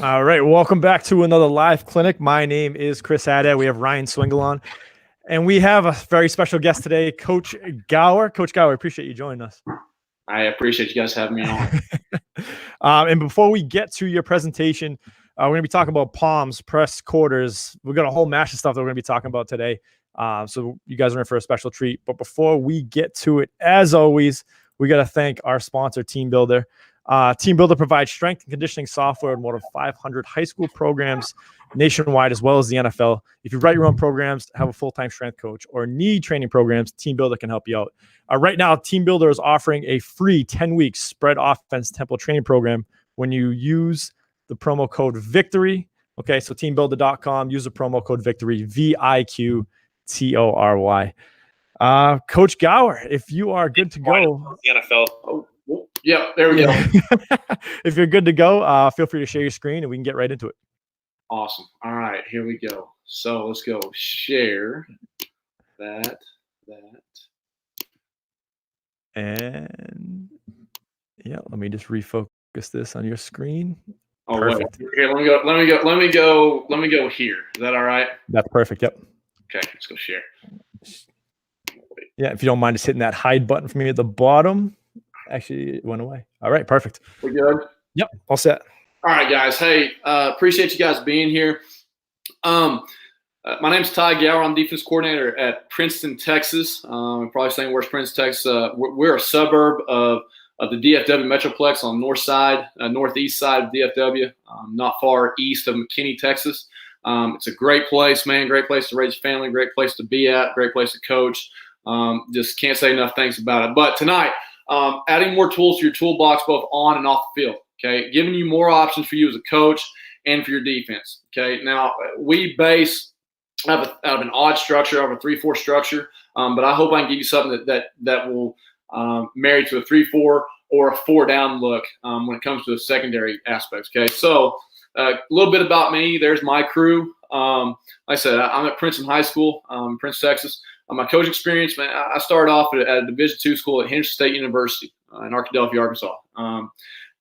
All right, welcome back to another live clinic. My name is Chris Haddad. We have Ryan Swingle on, and we have a very special guest today, Coach Gower. Coach Gower, appreciate you joining us. I appreciate you guys having me on. And before we get to your presentation, we're going to be talking about palms, press, quarters. We've got a whole mash of stuff that we're going to be talking about today. So you guys are in for a special treat. But before we get to it, as always, we got to thank our sponsor, Team Builder. Team Builder provides strength and conditioning software in more than 500 high school programs nationwide, as well as the NFL. If you write your own programs, have a full-time strength coach, or need training programs, Team Builder can help you out. Right now, Team Builder is offering a free 10-week spread offense tempo training program when you use the promo code VICTORY. Okay, so teambuilder.com, use the promo code VICTORY, VIQTORY. Coach Gower, if you are good to go. The NFL. Oh, yeah, there we go. If you're good to go, feel free to share your screen and we can get right into it. Awesome. All right, here we go. So let's go share that. And yeah, let me just refocus this on your screen. Oh, perfect. Wait. Here, let me go here. Is that all right? That's perfect. Yep. Okay, let's go share. Yeah, if you don't mind just hitting that hide button for me at the bottom. Actually, it went away. All right, perfect. We good? Yep, all set. All right, guys. Hey, appreciate you guys being here. My name's Ty Gower. I'm defense coordinator at Princeton, Texas. I'm probably saying where's Princeton, Texas? We're a suburb of the DFW Metroplex on the north side, northeast side of DFW, not far east of McKinney, Texas. It's a great place, man. Great place to raise a family. Great place to be at. Great place to coach. Just can't say enough things about it. But tonight, adding more tools to your toolbox, both on and off the field. Okay, giving you more options for you as a coach and for your defense. Okay, now we base out of an odd structure, out of a 3-4 structure, but I hope I can give you something that will marry to a 3-4 or a 4-down look when it comes to the secondary aspects. Okay, so a little bit about me. There's my crew. Like I said, I'm at Princeton High School, Princeton, Texas. My coach experience, man, I started off at a Division II school at Henderson State University in Arkadelphia, Arkansas.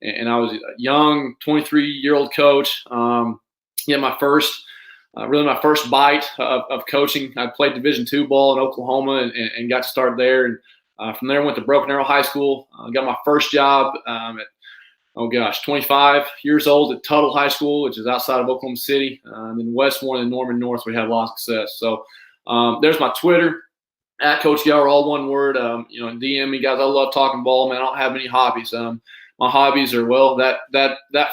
And I was a young 23-year-old coach. My first bite of coaching. I played Division II ball in Oklahoma and got to start there. And from there, went to Broken Arrow High School. Got my first job at 25 years old at Tuttle High School, which is outside of Oklahoma City. And then Westmoreland and Norman North, we had a lot of success. So there's my Twitter, at Coach Gower, all one word. DM me, guys. I love talking ball, man. I don't have any hobbies. My hobbies are, well, that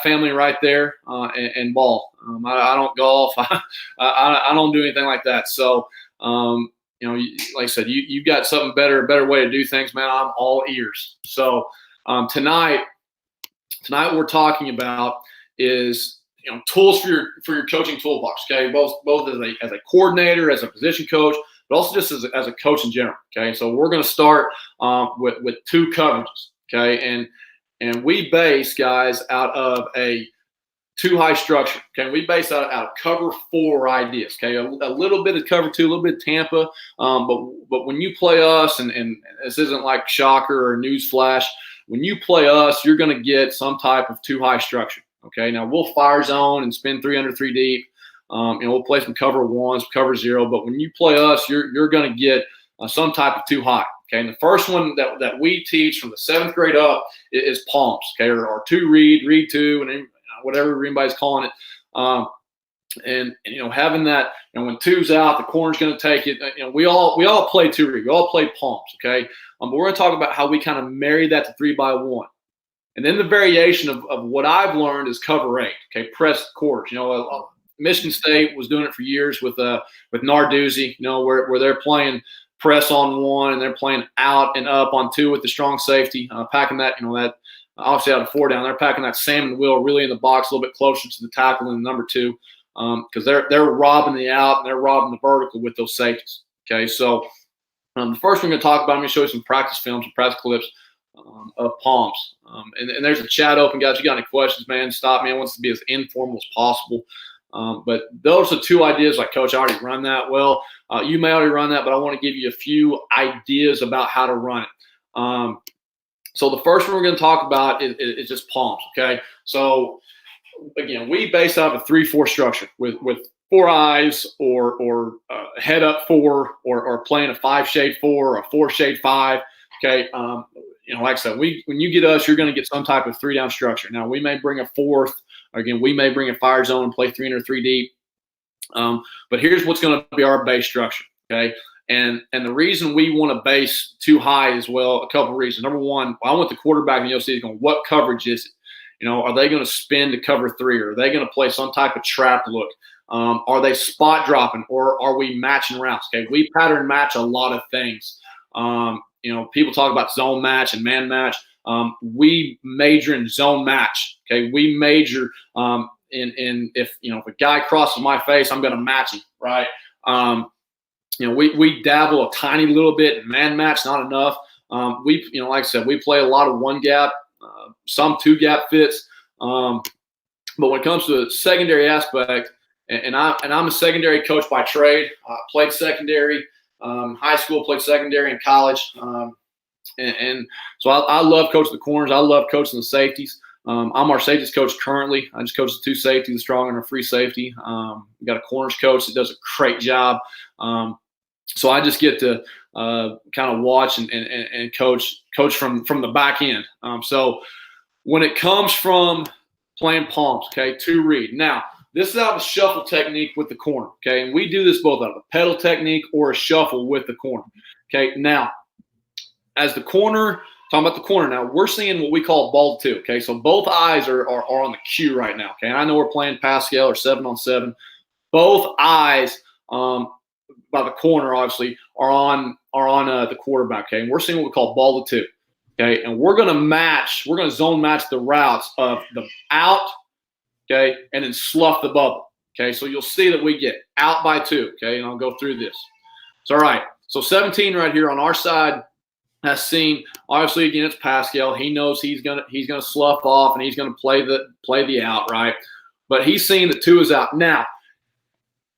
family right there and ball. I don't golf. I don't do anything like that. So, like I said, you got something better way to do things, man. I'm all ears. So tonight what we're talking about is tools for your coaching toolbox. Okay, both as a coordinator, as a position coach, but also just as a coach in general. Okay, so we're going to start with 2 coverages. Okay, and we base, guys, out of a 2-high structure. Okay, we base out of cover 4 ideas. Okay, a little bit of cover 2, a little bit of Tampa, but when you play us, and this isn't like shocker or news flash, when you play us, you're going to get some type of 2-high structure. Okay, now we'll fire zone and spin 3 under 3 deep. We'll play some cover 1s, cover 0, but when you play us, you're going to get some type of 2-high. Okay, and the first one that we teach from the 7th grade up is palms. Okay, or 2 read 2, and whatever anybody's calling it. And having that, when 2's out, the corner's going to take it. We all play 2 read. We all play palms. Okay, but we're going to talk about how we kind of marry that to 3-by-1. And then the variation of what I've learned is cover 8. Okay, press quarters. Michigan State was doing it for years with Narduzzi. Where they're playing press on 1 and they're playing out and up on 2 with the strong safety, packing that. That obviously out of 4 down, they're packing that salmon wheel really in the box a little bit closer to the tackle than number 2, because they're robbing the out and they're robbing the vertical with those safeties. Okay, so the first we're going to talk about, I'm going to show you some practice films and practice clips of palms. And there's a chat open, guys. If you got any questions, man, stop me. I want this to be as informal as possible. But those are 2 ideas. Like, Coach, I already run that. Well, you may already run that, but I want to give you a few ideas about how to run it. So the first one we're going to talk about is just palms. Okay, so again, we base out of a 3-4 structure with 4 eyes or head up 4 or playing a 5 shade 4 or a 4 shade 5. Okay. Like I said, when you get us, you're going to get some type of 3-down structure. Now we may bring a 4th. Again, we may bring a fire zone and play 3 under 3 deep. But here's what's going to be our base structure. Okay. And the reason we want to base too high as well, a couple of reasons. Number one, I want the quarterback in the OC is going, what coverage is it? Are they going to spin to cover 3? Or are they going to play some type of trap look? Are they spot dropping, or are we matching routes? Okay, we pattern match a lot of things. People talk about zone match and man match. We major in zone match. Okay, we major in if a guy crosses my face, I'm going to match him, right? We dabble a tiny little bit in man match, not enough. Like I said, we play a lot of 1 gap, some 2 gap fits. But when it comes to the secondary aspect, and I'm a secondary coach by trade. Played secondary high school, played secondary in college, and so I love coaching the corners. I love coaching the safeties. I'm our safeties coach currently. I just coach the 2 safeties, the strong and a free safety. We got a corners coach that does a great job. So I just get to kind of watch and coach from the back end. So when it comes from playing palms, okay, 2 read. Now, this is out of a shuffle technique with the corner, okay? And we do this both out of a pedal technique or a shuffle with the corner, okay? Now, as the corner, talking about the corner now, we're seeing what we call ball 2, okay? So both eyes are on the cue right now, okay? And I know we're playing Pascal or 7-on-7. Both eyes by the corner, obviously, are on the quarterback, okay? And we're seeing what we call ball 2, okay? And we're going to zone match the routes of the out, okay, and then slough the bubble, okay? So you'll see that we get out by 2, okay? And I'll go through this. So, all right. So 17 right here on our side has seen, obviously, again, it's Pascal. He knows he's gonna slough off and he's gonna play the out, right? But he's seeing that 2 is out. Now,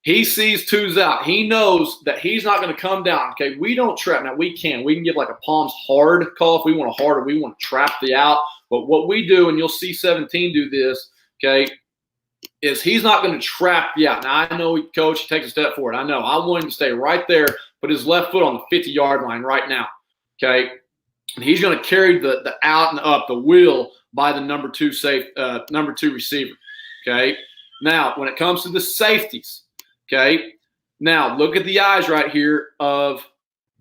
he sees 2's out. He knows that he's not going to come down, okay? We don't trap. Now, we can get like a palms hard call if we want a hard or we want to trap the out. But what we do, and you'll see 17 do this, okay, is he's not going to trap the out. Now, I know, coach, he takes a step forward. I know. I want him to stay right there, put his left foot on the 50-yard line right now, okay? And he's going to carry the out and up, the wheel by the number 2 receiver, okay? Now, when it comes to the safeties, okay, now look at the eyes right here of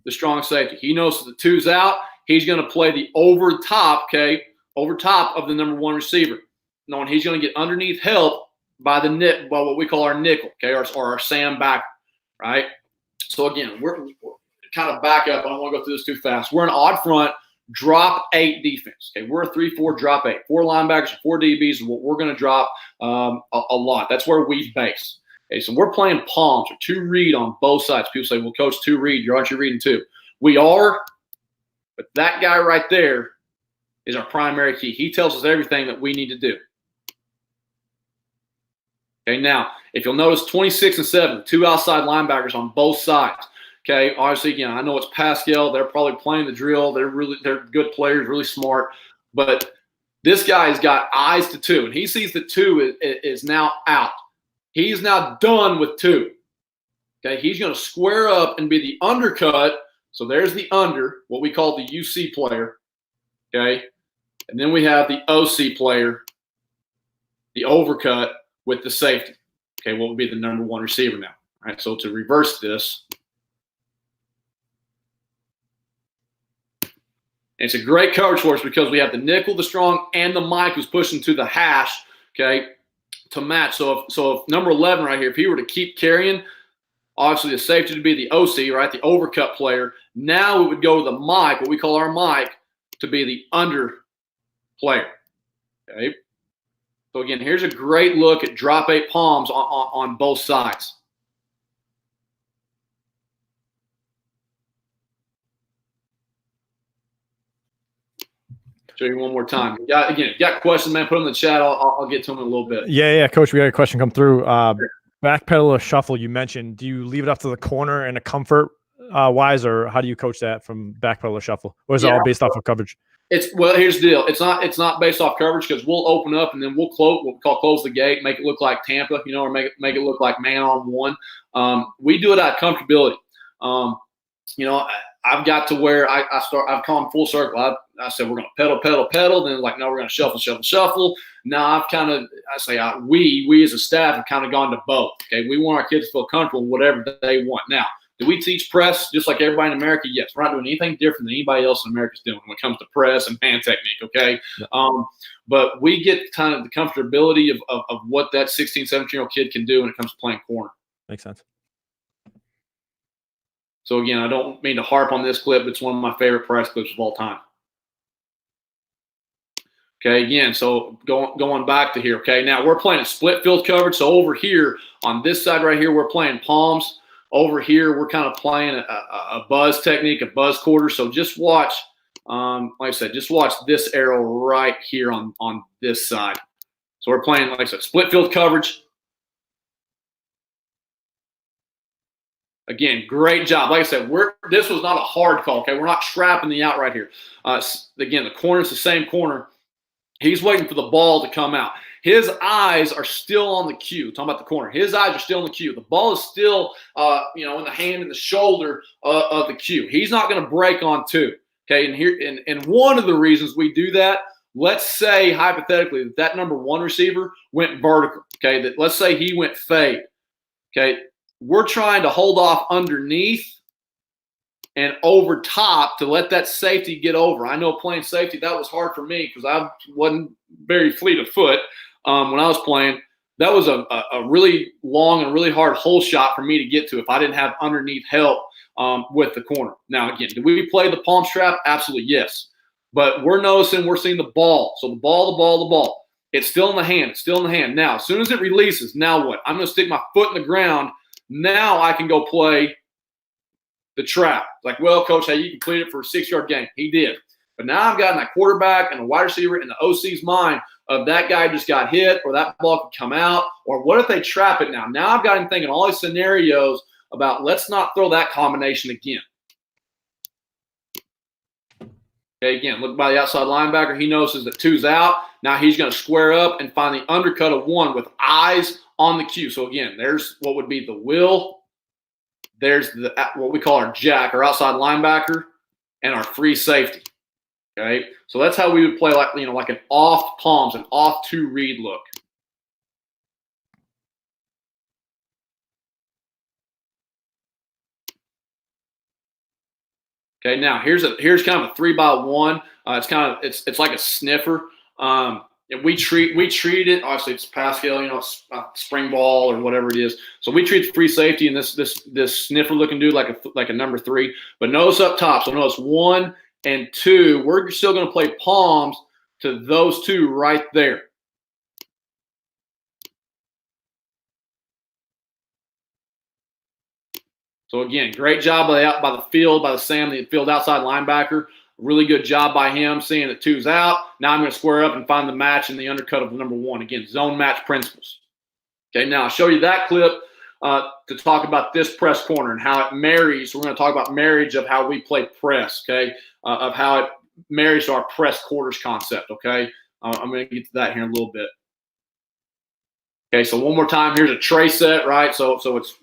the strong safety. He knows that the 2's out. He's going to play the over top, okay, over top of the number 1 receiver. Knowing he's going to get underneath help by what we call our nickel, okay, or our Sam backer, right? So again, we're kind of back up. I don't want to go through this too fast. We're an odd front, drop 8 defense. Okay, we're a 3-4 drop 8. 4 linebackers, 4 DBs is what we're going to drop a lot. That's where we base. Okay, so we're playing palms or 2 read on both sides. People say, well, coach, 2 read. Aren't you reading 2? We are, but that guy right there is our primary key. He tells us everything that we need to do. Okay, now, if you'll notice 26 and 7, 2 outside linebackers on both sides. Okay, obviously, again, I know it's Pascal. They're probably playing the drill. They're good players, really smart. But this guy's got eyes to 2, and he sees that 2 is now out. He's now done with 2. Okay, he's going to square up and be the undercut. So there's the under, what we call the UC player. Okay, and then we have the OC player, the overcut with the safety. Okay, what would be the number 1 receiver now? All right, so to reverse this, it's a great coverage for us because we have the nickel, the strong, and the Mike who's pushing to the hash, okay, to match. So if number 11 right here, if he were to keep carrying, obviously the safety would be the OC, right, the overcut player. Now it would go to the Mike, what we call our Mike, to be the under player, okay? So again, here's a great look at drop 8 palms on both sides. Show you one more time. If you got questions, man, put them in the chat. I'll get to them in a little bit. Yeah, Coach, we got a question come through. Backpedal or shuffle, you mentioned. Do you leave it up to the corner and a comfort wise, or how do you coach that from backpedal or shuffle? Or is it all based off of coverage? Here's the deal. It's not based off coverage because we'll open up and then we'll close what we call close the gate, make it look like Tampa, or make it look like man on one. We do it out of comfortability. I've got to where I've come full circle. I said we're going to pedal. Then like, no, we're going to shuffle. Now we as a staff have kind of gone to both. Okay, we want our kids to feel comfortable in whatever they want. Now, do we teach press just like everybody in America? Yes. We're not doing anything different than anybody else in America is doing when it comes to press and hand technique, okay? Yeah. But we get kind of the comfortability of what that 16, 17-year-old kid can do when it comes to playing corner. Makes sense. So, again, I don't mean to harp on this clip, but it's one of my favorite press clips of all time. Okay, again, so going back to here, okay? Now, we're playing a split field coverage. So, over here on this side right here, we're playing palms. Over here, we're kind of playing a buzz technique, a buzz quarter. So just watch, like I said, just watch this arrow right here on this side. So we're playing, like I said, split field coverage. Again, great job. Like I said, this was not a hard call, okay? We're not trapping the out right here. Again, the corner's the same corner. He's waiting for the ball to come out. His eyes are still on the cue. Talking about the corner. His eyes are still on the cue. The ball is still, in the hand and the shoulder of the cue. He's not going to break on two. Okay, and one of the reasons we do that, let's say hypothetically that number one receiver went vertical. Okay, that let's say he went fade. Okay, we're trying to hold off underneath and over top to let that safety get over. I know playing safety, that was hard for me because I wasn't very fleet of foot when I was playing. That was a really long and really hard hole shot for me to get to if I didn't have underneath help with the corner. Now, again, do we play the palm strap? Absolutely, yes. But we're seeing the ball. So the ball. It's still in the hand. Now, as soon as it releases, now what? I'm going to stick my foot in the ground. Now I can go play the trap. Like, well, coach, hey, you completed it for a 6-yard gain. He did. But now I've got my quarterback and the wide receiver in the OC's mind of that guy just got hit or that ball could come out, or what if they trap it now? Now I've got him thinking all these scenarios about let's not throw that combination again. Okay, again, look by the outside linebacker. He notices that 2's out. Now he's going to square up and find the undercut of 1 with eyes on the cue. So, again, there's what would be the will. There's what we call our jack, our outside linebacker, and our free safety. Okay, so that's how we would play like an off palms, an off 2 read look. Okay, now here's kind of a 3-by-1. It's like a sniffer. And we treat it, obviously it's pass scale, it's spring ball or whatever it is. So we treat the free safety and this sniffer looking dude like a number 3. But notice up top, so notice 1 and 2, we're still going to play palms to those 2 right there. So again, great job by the Sam, the field outside linebacker. Really good job by him seeing that 2's out. Now I'm going to square up and find the match in the undercut of the number 1. Again, zone match principles. Okay, now I'll show you that clip to talk about this press corner and how it marries. We're going to talk about marriage of how we play press, okay, of how it marries to our press quarters concept, okay? I'm going to get to that here in a little bit. Okay, so one more time, here's a tray set, right? So it's,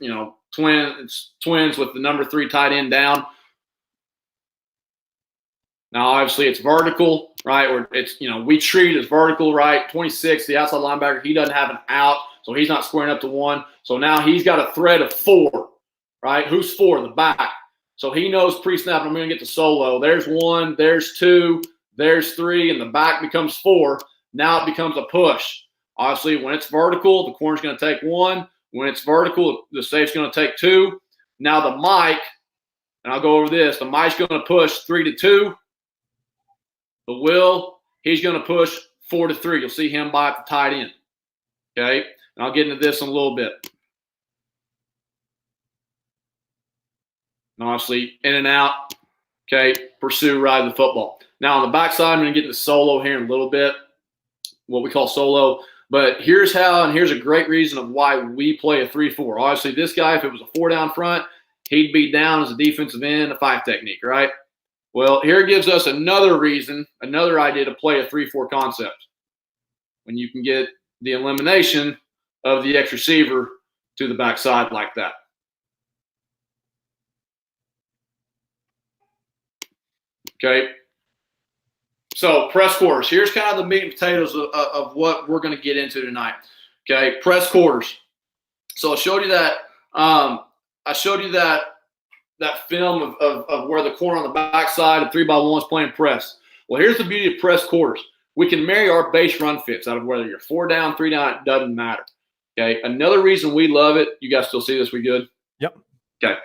twins with the number 3 tight end down. Now, obviously, it's vertical, right? Or it's, we treat it as vertical, right? 26, the outside linebacker, he doesn't have an out, so he's not squaring up to 1. So now he's got a thread of 4, right? Who's 4? The back. So he knows pre-snap, I'm going to get to solo. There's 1, there's 2, there's 3, and the back becomes 4. Now it becomes a push. Obviously, when it's vertical, the corner's going to take 1. When it's vertical, the safety's going to take 2. Now the mic, and I'll go over this, the mic's going to push 3-2. The will, he's going to push 4-3. You'll see him by at the tight end. Okay? And I'll get into this in a little bit. And obviously, in and out. Okay? Pursue, ride the football. Now, on the backside, I'm going to get into solo here in a little bit, what we call solo. But here's how, and here's a great reason of why we play a 3-4. Obviously, this guy, if it was a 4 down front, he'd be down as a defensive end, a 5 technique, right? Well, here it gives us another reason, another idea to play a 3-4 concept when you can get the elimination of the X receiver to the backside like that. Okay. So press quarters. Here's kind of the meat and potatoes of what we're going to get into tonight. Okay. Press quarters. So I showed you that. I showed you that film of where the corner on the backside of 3x1 is playing press. Well, here's the beauty of press quarters. We can marry our base run fits out of whether you're 4 down, 3 down, it doesn't matter. Okay. Another reason we love it. You guys still see this? We good? Yep. Okay.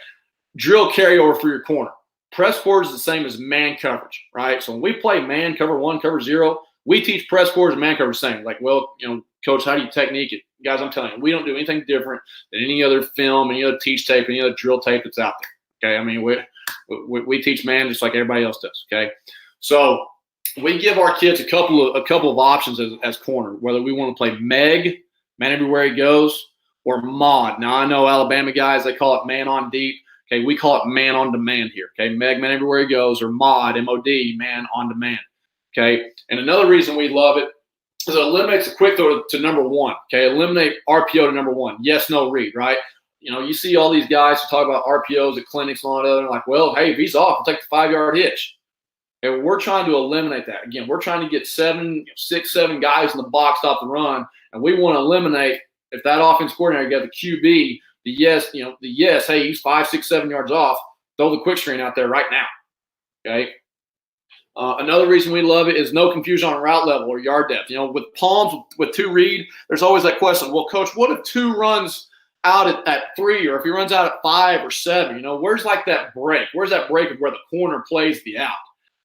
Drill carryover for your corner. Press quarters is the same as man coverage, right? So when we play man cover 1, cover 0, we teach press quarters and man coverage the same. Like, well, coach, how do you technique it? Guys, I'm telling you, we don't do anything different than any other film, any other teach tape, any other drill tape that's out there. Okay, I mean, we teach man just like everybody else does. Okay, so we give our kids a couple of options as corner, whether we want to play Meg, man everywhere he goes, or mod. Now I know Alabama guys, they call it man on deep. Okay, we call it man on demand here. Okay, Meg, man everywhere he goes, or mod, M-O-D, man on demand. Okay, and another reason we love it is it eliminates a quick throw to number 1. Okay, eliminate RPO to number 1. Yes, no read, right? You see all these guys who talk about RPOs at clinics and all that other, like, well, hey, if he's off, I'll take the 5-yard hitch. And we're trying to eliminate that. Again, we're trying to get 6, 7 guys in the box off the run, and we want to eliminate, if that offense coordinator got the QB, the yes, hey, he's 5, 6, 7 yards off, throw the quick screen out there right now. Okay. Another reason we love it is no confusion on route level or yard depth. With palms, with 2 read, there's always that question. Well, coach, what if 2 runs out at 3, or if he runs out at 5 or 7? Where's like that break? Where's that break of where the corner plays the out?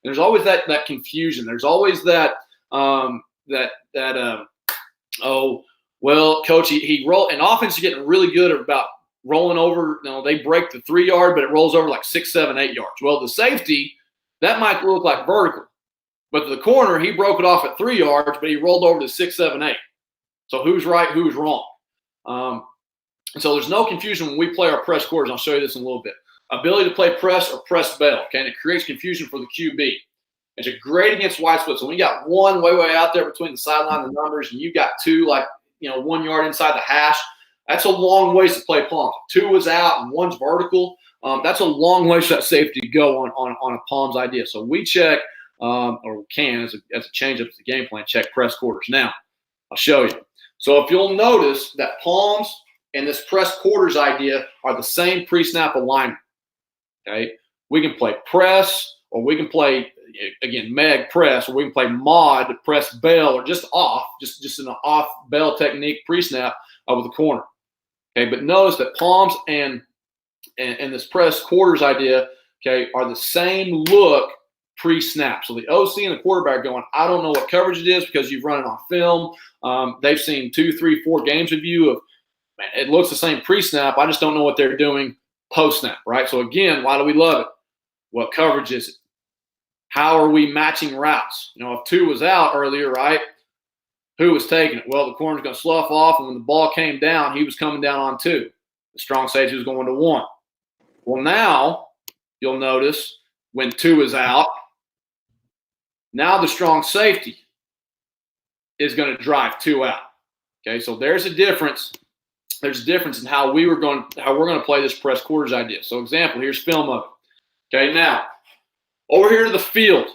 And there's always that confusion. There's always that oh, well, coach, he roll, and offense is getting really good about rolling over. They break the 3 yard, but it rolls over like 6, 7, 8 yards. Well, the safety, that might look like vertical, but to the corner, he broke it off at 3 yards, but he rolled over to 6, 7, 8. So who's right, who's wrong? And so there's no confusion when we play our press quarters. I'll show you this in a little bit. Ability to play press or press bail, okay, and it creates confusion for the QB. It's a great against wide split. So when you got 1 way out there between the sideline and the numbers, and you got 2 like 1 yard inside the hash, that's a long ways to play palms. 2 is out and 1's vertical. That's a long way for that safety to go on a palms idea. So we check, or can as a change up to the game plan, check press quarters. Now I'll show you. So if you'll notice that palms and this press quarters idea are the same pre-snap alignment. Okay, we can play press, or we can play again Meg press, or we can play mod press bail, or just off, just an off bail technique pre-snap with the corner. Okay, but notice that palms and this press quarters idea, okay, are the same look pre-snap. So the OC and the quarterback going, I don't know what coverage it is because you've run it on film. They've seen 2, 3, 4 games of you of, man, it looks the same pre-snap. I just don't know what they're doing post-snap, right? So again, why do we love it? What coverage is it? How are we matching routes? If 2 was out earlier, right? Who was taking it? Well, the corner's going to slough off, and when the ball came down, he was coming down on 2. The strong safety was going to 1. Well, now you'll notice when 2 is out, now the strong safety is going to drive 2 out. Okay, so there's a difference. There's a difference in how we're going to play this press quarters idea. So, example, here's film of it. Okay, now over here to the field.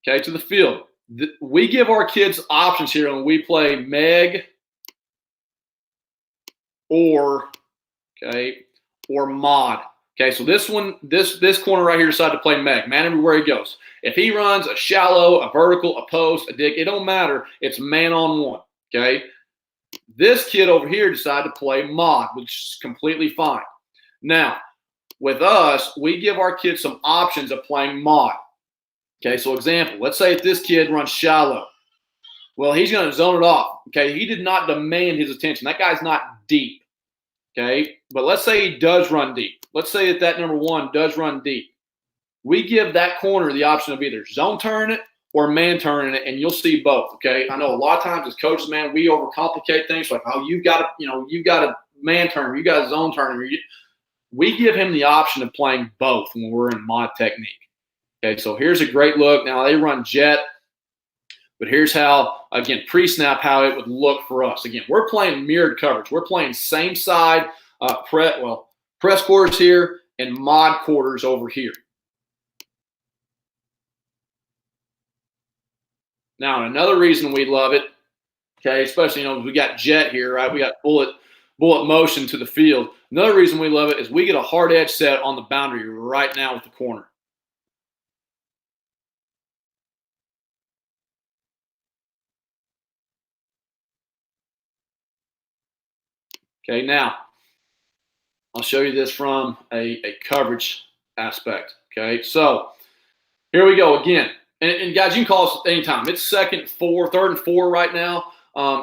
Okay, to the field. We give our kids options here when we play Meg or mod. Okay, so this corner right here decided to play Meg, man everywhere he goes. If he runs a shallow, a vertical, a post, a dig, it don't matter. It's man on 1. Okay. This kid over here decided to play mod, which is completely fine. Now, with us, we give our kids some options of playing mod. Okay, so example, let's say if this kid runs shallow. Well, he's going to zone it off. Okay, he did not demand his attention. That guy's not deep. Okay, but let's say he does run deep. Let's say that number 1 does run deep. We give that corner the option of either zone turning it or man turning it, and you'll see both. Okay, I know a lot of times as coaches, man, we overcomplicate things. Like, oh, you've got a man turner, you got a zone turner. We give him the option of playing both when we're in mod technique. Okay, so here's a great look. Now they run jet, but here's how, again, pre-snap, how it would look for us. Again, we're playing mirrored coverage. We're playing same side, press quarters here and mod quarters over here. Now, another reason we love it, okay, especially, we got jet here, right? We got bullet motion to the field. Another reason we love it is we get a hard edge set on the boundary right now with the corner. Okay, now I'll show you this from a coverage aspect. Okay, so here we go again. And guys, you can call us anytime. It's third and four right now.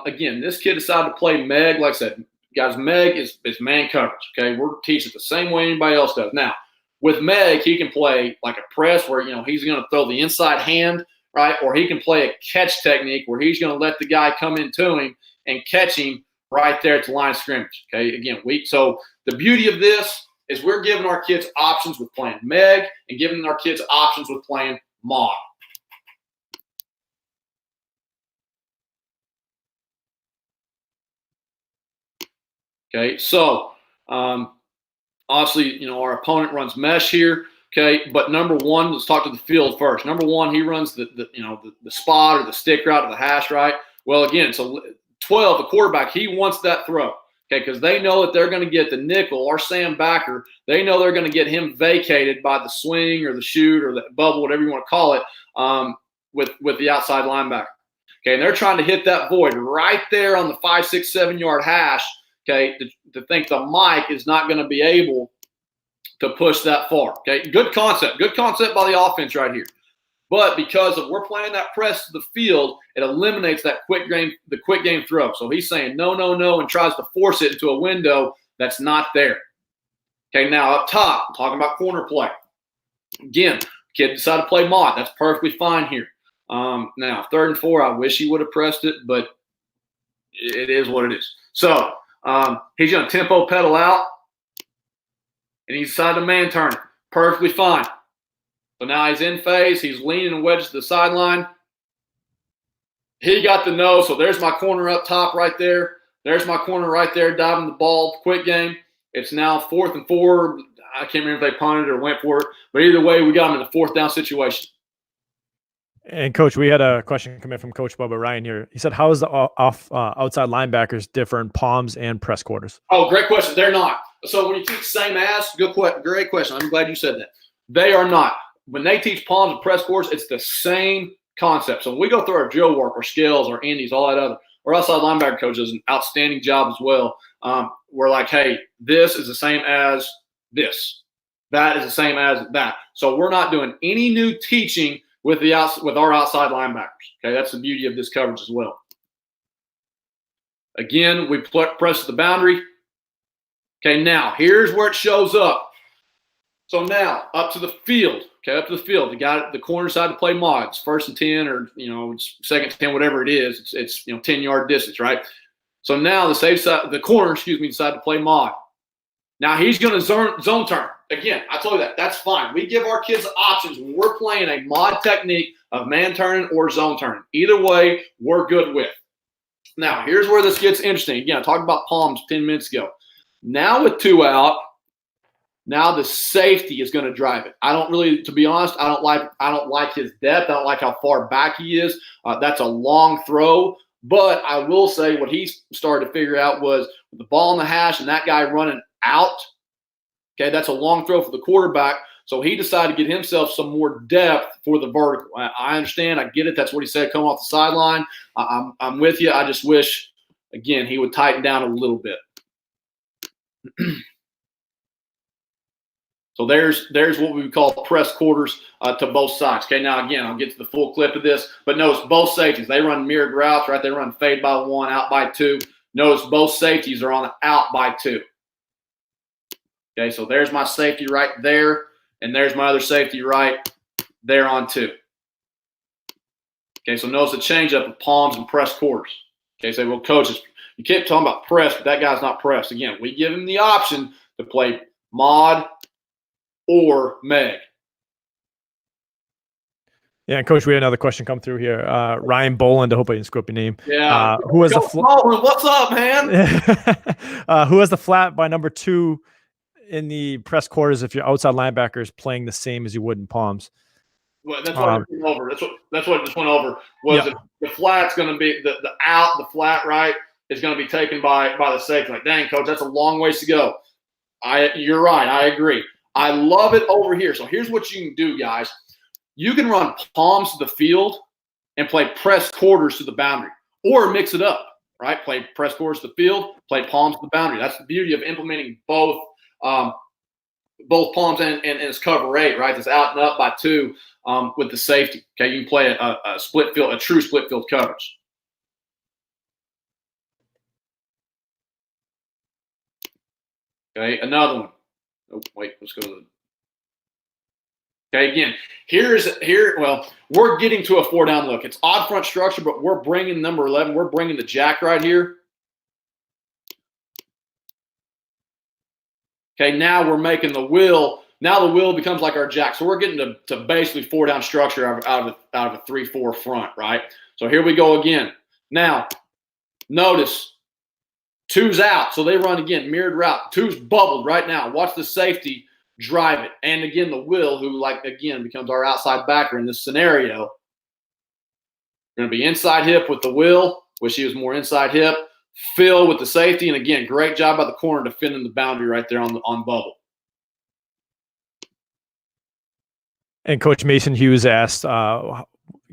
Again, this kid decided to play Meg. Like I said, guys, Meg is man coverage. Okay, we're teaching it the same way anybody else does. Now, with Meg, he can play like a press where he's going to throw the inside hand, right? Or he can play a catch technique where he's going to let the guy come into him and catch him right there at the line of scrimmage. Okay, again, so the beauty of this is we're giving our kids options with playing Meg and giving our kids options with playing Mod. Okay, so obviously, our opponent runs mesh here. Okay, but number one, let's talk to the field first. Number one, he runs the spot or the stick route or the hash, right? Well, again, so 12, the quarterback, he wants that throw. Okay, because they know that they're going to get the nickel or Sam backer. They know they're going to get him vacated by the swing or the shoot or the bubble, whatever you want to call it, with the outside linebacker. Okay, and they're trying to hit that void right there on the 5, 6, 7 yard hash. Okay, to think the Mike is not going to be able to push that far. Okay, good concept by the offense right here. But because we're playing that press to the field, it eliminates that quick game throw. So he's saying no, and tries to force it into a window that's not there. Okay, now up top, I'm talking about corner play. Again, kid decided to play mod. That's perfectly fine here. Now, 3rd and 4, I wish he would have pressed it, but it is what it is. So he's going to tempo pedal out, and he decided to man turn it. Perfectly fine. So now he's in phase. He's leaning and wedged to the sideline. He got the no, so there's my corner up top right there. There's my corner right there, diving the ball, quick game. It's now 4th and 4. I can't remember if they punted or went for it. But either way, we got him in a 4th down situation. And, Coach, we had a question come in from Coach Bubba Ryan here. He said, how is the outside linebackers differ in palms and press quarters? Oh, great question. They're not. So when you teach same as, great question. I'm glad you said that. They are not. When they teach palms and press quarters, it's the same concept. So when we go through our drill work, our skills, our indies, all that other, our outside linebacker coach does an outstanding job as well. We're like, hey, this is the same as this. That is the same as that. So we're not doing any new teaching with our outside linebackers. Okay, that's the beauty of this coverage as well. Again, we press the boundary. Okay, now here's where it shows up. So now up to the field. Okay, up to the field. The corner side to play mods, 1st and 10 or it's 2nd and 10, whatever it is. It's 10-yard distance, right? So now the corner, decided to play mod. Now he's going to zone turn. Again, I told you that's fine. We give our kids options when we're playing a mod technique of man turning or zone turning. Either way, we're good with. Now, here's where this gets interesting. Again, I talked about palms 10 minutes ago. Now with 2 out, now the safety is going to drive it. To be honest, I don't like his depth. I don't like how far back he is. That's a long throw. But I will say what he started to figure out was with the ball in the hash and that guy running out, okay, that's a long throw for the quarterback. So he decided to get himself some more depth for the vertical. I understand. I get it. That's what he said coming off the sideline. I'm with you. I just wish, again, he would tighten down a little bit. So there's what we would call press quarters to both sides. Okay, now again, I'll get to the full clip of this, but notice both safeties, they run mirrored routes, right? They run fade by 1, out by 2. Notice both safeties are on the out by 2. Okay, so there's my safety right there, and there's my other safety right there on 2. Okay, so notice the change up of palms and press quarters. Okay, say, well, coaches, you keep talking about press, but that guy's not pressed. Again, we give him the option to play mod or Meg. Yeah, and Coach, we had another question come through here. Ryan Boland, I hope I didn't screw up your name. Yeah. Who has the what's up, man? who has the flat by number 2 in the press quarters if your outside linebacker is playing the same as you would in palms? Well, that's what I went over. That's what I just went over. Was the flat's going to be the flat right is going to be taken by the safety. Like, dang, coach, that's a long ways to go. You're right. I agree. I love it over here. So here's what you can do, guys. You can run palms to the field and play press quarters to the boundary, or mix it up, right? Play press quarters to the field, play palms to the boundary. That's the beauty of implementing both palms and its cover 8, right? That's out and up by 2 with the safety. Okay, you can play a split field, a true split field coverage. Okay, another one. Oh, wait, let's go to the. Okay, again, well, we're getting to a 4-down look. It's odd front structure, but we're bringing number 11. We're bringing the jack right here. Okay, now we're making the wheel. Now the wheel becomes like our jack. So we're getting to basically 4-down structure out of a 3-4 front, right? So here we go again. Now, notice 2's out. So they run again, mirrored route. 2's bubbled right now. Watch the safety drive it. And again, the will, who again becomes our outside backer in this scenario. Going to be inside hip with the will, which he was more inside hip. Phil with the safety, and again, great job by the corner defending the boundary right there on bubble. And Coach Mason Hughes asked, can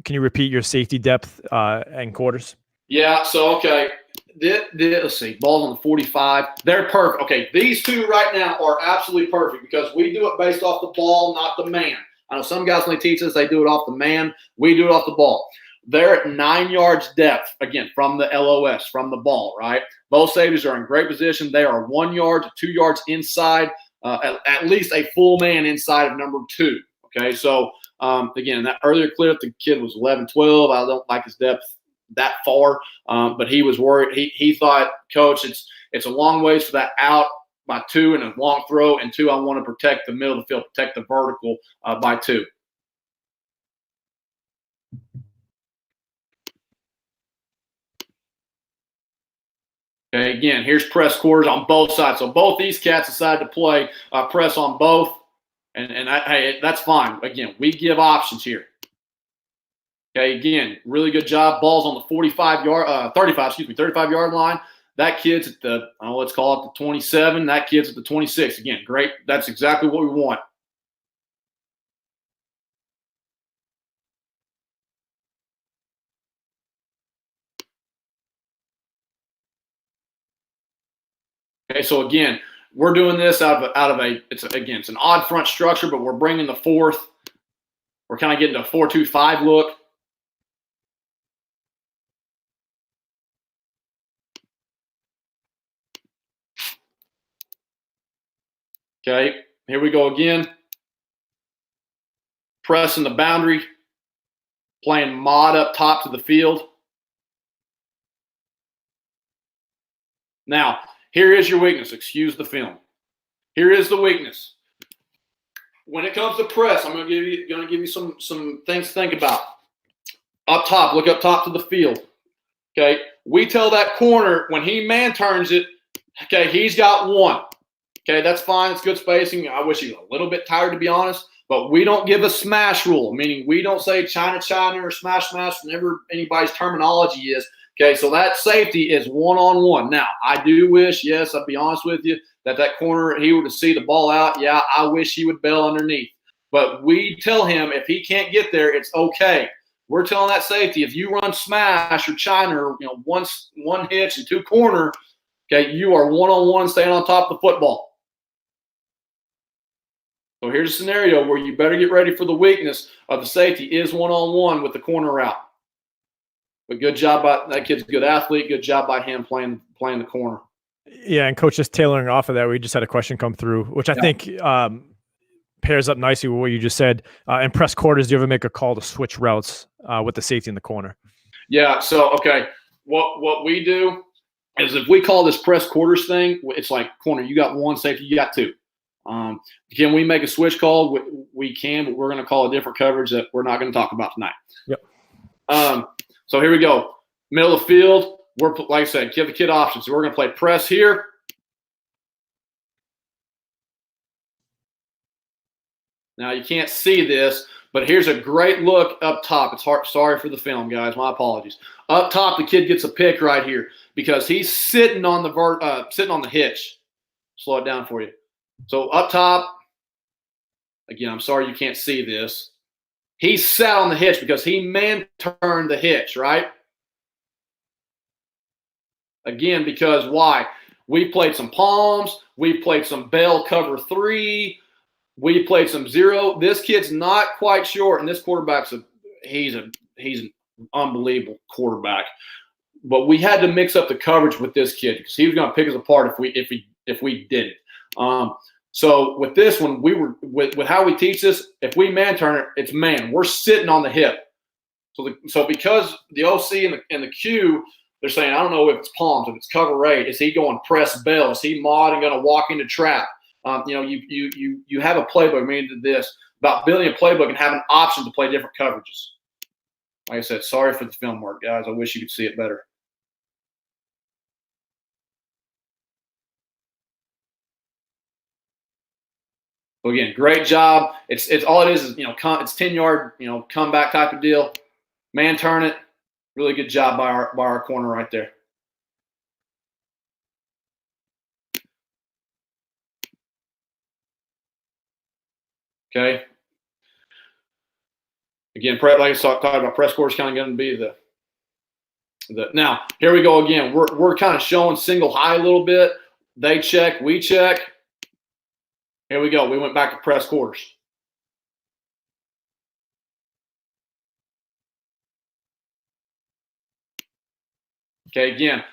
you repeat your safety depth and quarters? Yeah, so, okay. Let's see, balls on the 45. They're perfect. Okay, these 2 right now are absolutely perfect because we do it based off the ball, not the man. I know some guys, when they teach us, they do it off the man. We do it off the ball. They're at 9 yards depth, again, from the LOS, from the ball, right? Both safeties are in great position. They are 1 yard to 2 yards inside, at least a full man inside of number 2. Okay, so, again, in that earlier clip, the kid was 11, 12. I don't like his depth that far, but he was worried. He thought, Coach, it's a long ways for that out by 2 and a long throw, and 2, I want to protect the middle of the field, protect the vertical by 2. Okay, again, here's press quarters on both sides. So both these cats decided to play press on both, and hey, that's fine. Again, we give options here. Okay, again, really good job. Ball's on the 35-yard line. That kid's at the, let's call it the 27. That kid's at the 26. Again, great. That's exactly what we want. Okay, so again, we're doing this out of it's an odd front structure, but we're bringing the 4th. We're kind of getting a 4-2-5 look. Okay, here we go again. Pressing the boundary, playing mod up top to the field. Now, here is your weakness. Excuse the film. Here is the weakness. When it comes to press, I'm going to give you some things to think about. Up top, look up top to the field. Okay, we tell that corner when he man turns it. Okay, he's got 1. Okay, that's fine. It's good spacing. I wish he was a little bit tired, to be honest. But we don't give a smash rule, meaning we don't say China or smash, whenever anybody's terminology is. Okay, so that safety is 1-on-1. Now, I do wish, yes, I'll be honest with you, that corner, he were to see the ball out. Yeah, I wish he would bail underneath. But we tell him if he can't get there, it's okay. We're telling that safety, if you run smash or China or one hitch and 2 corner, okay, you are 1-on-1 staying on top of the football. So here's a scenario where you better get ready for the weakness of the safety is 1-on-1 with the corner route. But good job by that kid's a good athlete. Good job by him playing the corner. Yeah, and Coach, just tailoring off of that, we just had a question come through, which I think pairs up nicely with what you just said. In press quarters, do you ever make a call to switch routes with the safety in the corner? Yeah. So okay, what we do is if we call this press quarters thing, it's like corner. You got 1 safety, you got 2. Can we make a switch call? We can, but we're going to call a different coverage that we're not going to talk about tonight. Yep. So here we go. Middle of the field. We're, like I said, give the kid options. So we're going to play press here. Now you can't see this, but here's a great look up top. It's hard. Sorry for the film, guys. My apologies. Up top, the kid gets a pick right here because he's sitting on the hitch. Slow it down for you. So up top, again, I'm sorry you can't see this. He sat on the hitch because he man-turned the hitch, right? Again, because why? We played some palms. We played some bell cover 3. We played some zero. This kid's not quite short, and this quarterback's he's an unbelievable quarterback. But we had to mix up the coverage with this kid because he was going to pick us apart if we didn't. So with this one, we were with how we teach this. If we man turn it, it's man. We're sitting on the hip. So because the OC and the Q, they're saying, I don't know if it's palms, if it's cover 8, is he going press bell? Is he mod and going to walk into trap? You have a playbook. I mean, this about building a playbook and having options to play different coverages. Like I said, sorry for the film work, guys. I wish you could see it better. So again, great job. It's all it is it's 10-yard comeback type of deal. Man turn it. Really good job by our corner right there. Okay. Again, like I talked about, press quarter is kind of going to be the. Now here we go again. We're kind of showing single high a little bit. They check, we check. Here we go. We went back to press quarters. Okay, again,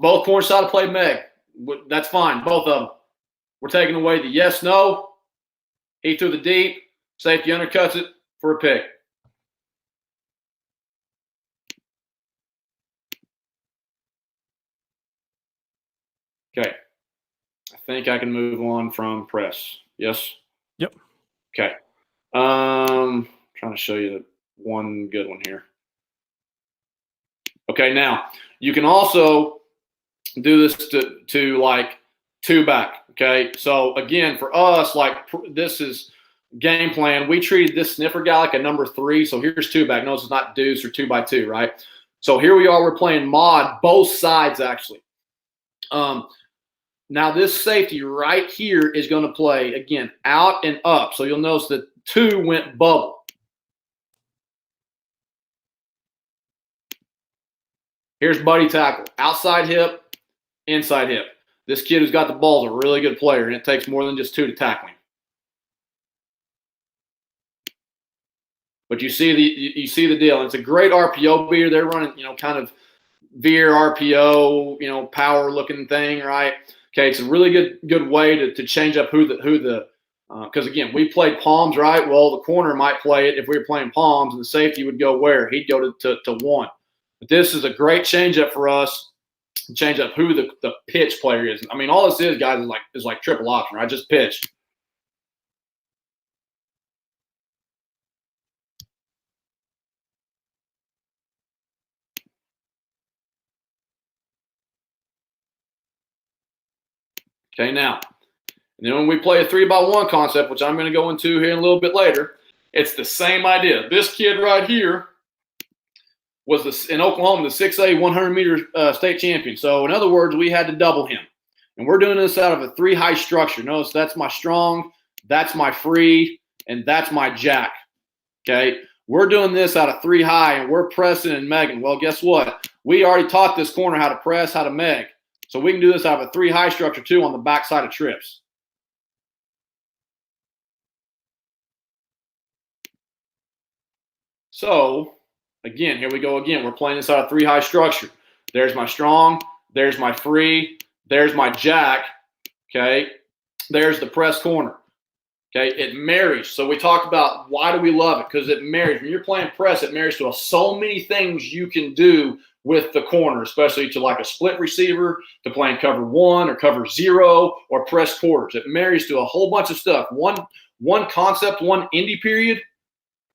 both corners side to play Meg. That's fine, both of them. We're taking away the yes, no. He threw the deep. Safety undercuts it for a pick. Okay. I think I can move on from press. Yes? Yep. Okay. Trying to show you one good one here. Okay, now you can also do this to like 2 back. Okay, so again, for us, like this is game plan. We treated this sniffer guy like a number 3. So here's 2 back. Notice it's not deuce or 2x2, right? So here we are. We're playing mod both sides actually. Now this safety right here is going to play again out and up. So you'll notice that 2 went bubble. Here's buddy tackle, outside hip, inside hip. This kid who's got the ball is a really good player, and it takes more than just 2 to tackle him. But you see the deal. And it's a great RPO beater. They're running, kind of veer RPO, power looking thing, right? Okay, it's a really good way to change up who the because again, we played palms, right? Well, the corner might play it if we were playing palms, and the safety would go where? He'd go to 1. But this is a great change up for us. Change up who the pitch player is. I mean, all this is, guys, is like triple option, right? Just pitch. Okay, now, and then when we play a 3x1 concept, which I'm going to go into here in a little bit later, it's the same idea. This kid right here was in Oklahoma, the 6A 100-meter state champion. So in other words, we had to double him. And we're doing this out of a 3 high structure. Notice that's my strong, that's my free, and that's my jack. Okay? We're doing this out of 3 high, and we're pressing and megging. Well, guess what? We already taught this corner how to press, how to meg. So we can do this out of a 3 high structure too on the backside of trips. So again, here we go again. We're playing this out of 3 high structure. There's my strong. There's my free. There's my jack. Okay. There's the press corner. Okay. It marries. So we talked about why do we love it? Because it marries. When you're playing press, it marries to so many things you can do with the corner, especially to like a split receiver, to playing cover 1 or cover 0 or press quarters. It marries to a whole bunch of stuff. One concept, one indie period,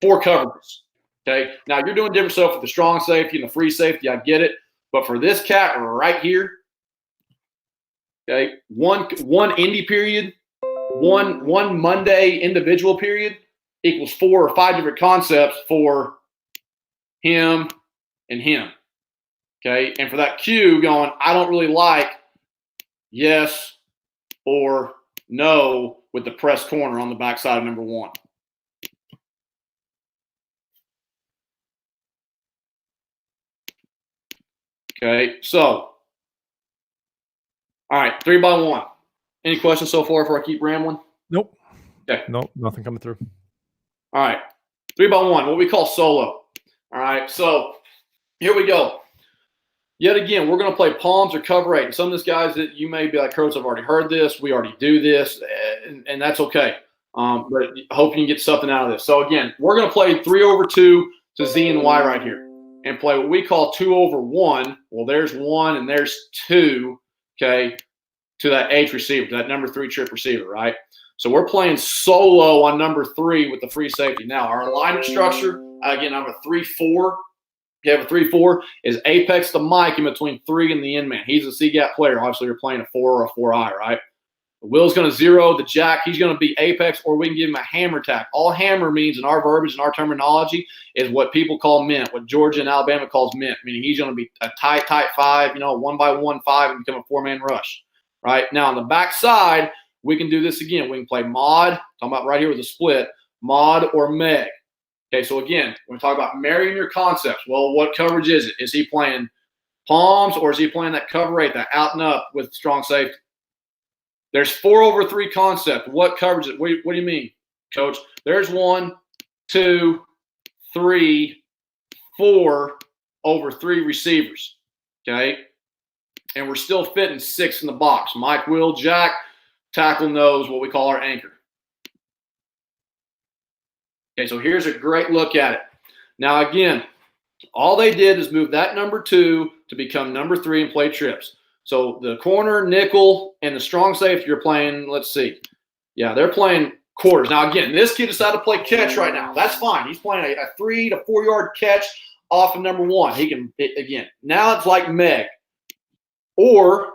4 coverages. Okay. Now you're doing different stuff with the strong safety and the free safety. I get it. But for this cat right here, okay, one indie period, one Monday individual period equals 4 or 5 different concepts for him and him. Okay. And for that Q going, I don't really like yes or no with the press corner on the backside of number 1. Okay, so, all right, 3 by 1. Any questions so far before I keep rambling? Nope. Okay. Nope, nothing coming through. All right, 3 by 1, what we call solo. All right, so here we go. Yet again, we're going to play palms or cover 8. And some of these guys that you may be like, Coach, I've already heard this. We already do this, and that's okay. But I hope you can get something out of this. So, again, we're going to play 3 over 2 to Z and Y right here. And play what we call 2 over 1. Well, there's 1 and there's 2, okay, to that H receiver, to that number 3 trip receiver, right? So we're playing solo on number 3 with the free safety. Now, our alignment structure, again, I'm a 3-4. You have a 3-4 is apex to Mike in between 3 and the end man. He's a C-gap player. Obviously, you're playing a 4 or a 4-eye, right? Will's going to 0 the jack. He's going to be apex, or we can give him a hammer tack. All hammer means in our verbiage and our terminology is what people call mint, what Georgia and Alabama calls mint, meaning he's going to be a tight 5, 1 by 1 5 and become a 4-man rush. Right? Now, on the back side, we can do this again. We can play mod, talking about right here with a split, mod or meg. Okay, so again, when we talk about marrying your concepts, well, what coverage is it? Is he playing palms or is he playing that cover 8, that out and up with strong safety? There's 4 over 3 concept. What coverage is it? What do you mean, Coach? There's 1, 2, 3, 4 over 3 receivers. Okay? And we're still fitting 6 in the box. Mike, Will, Jack, tackle, nose, what we call our anchor. Okay, so here's a great look at it. Now, again, all they did is move that number 2 to become number 3 and play trips. So the corner, nickel, and the strong safety are playing, let's see. Yeah, they're playing quarters. Now, again, this kid decided to play catch right now. That's fine. He's playing a 3 to 4 yard catch off of number 1. He can, again, now it's like Meg. Or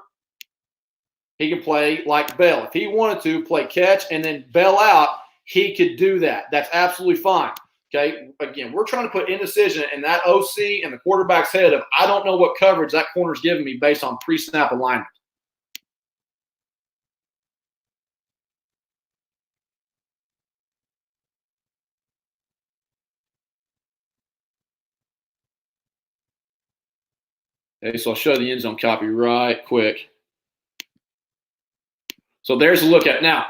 he can play like Bell. If he wanted to play catch and then bail out, he could do that. That's absolutely fine. Okay, again, we're trying to put indecision in that OC and the quarterback's head of I don't know what coverage that corner's giving me based on pre-snap alignment. Okay, so I'll show the end zone copy right quick. So there's a look at it. Now,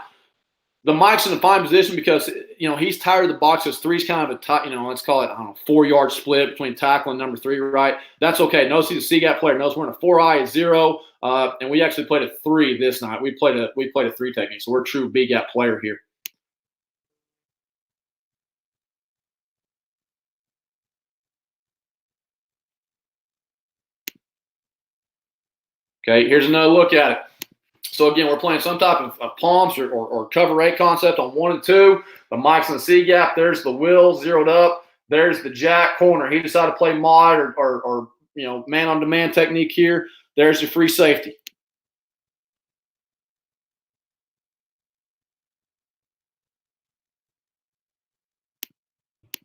the Mike's in a fine position because, he's tired of the box. Because 3's kind of a, let's call it, 4-yard split between tackle and number 3, right? That's okay. Notice he's a C-gap player. Notice we're in a 4-eye, 0, and we actually played a 3 this night. We played a 3 technique, so we're a true B-gap player here. Okay, here's another look at it. So, again, we're playing some type of palms or cover 8 concept on 1 and 2. The Mike's in the C-gap. There's the Will zeroed up. There's the jack corner. He decided to play mod or man-on-demand technique here. There's your free safety.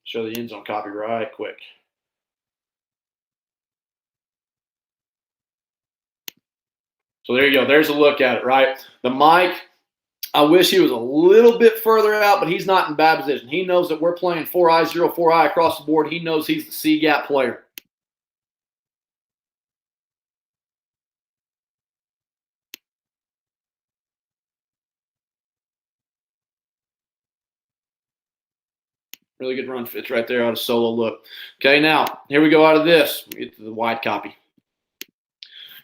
Show the end zone copy right quick. So there you go. There's a look at it, right? The Mike, I wish he was a little bit further out, but he's not in bad position. He knows that we're playing 4-eye, 0, 4-eye across the board. He knows he's the C-gap player. Really good run fits right there out of solo look. Okay, now, here we go out of this. We get to the wide copy.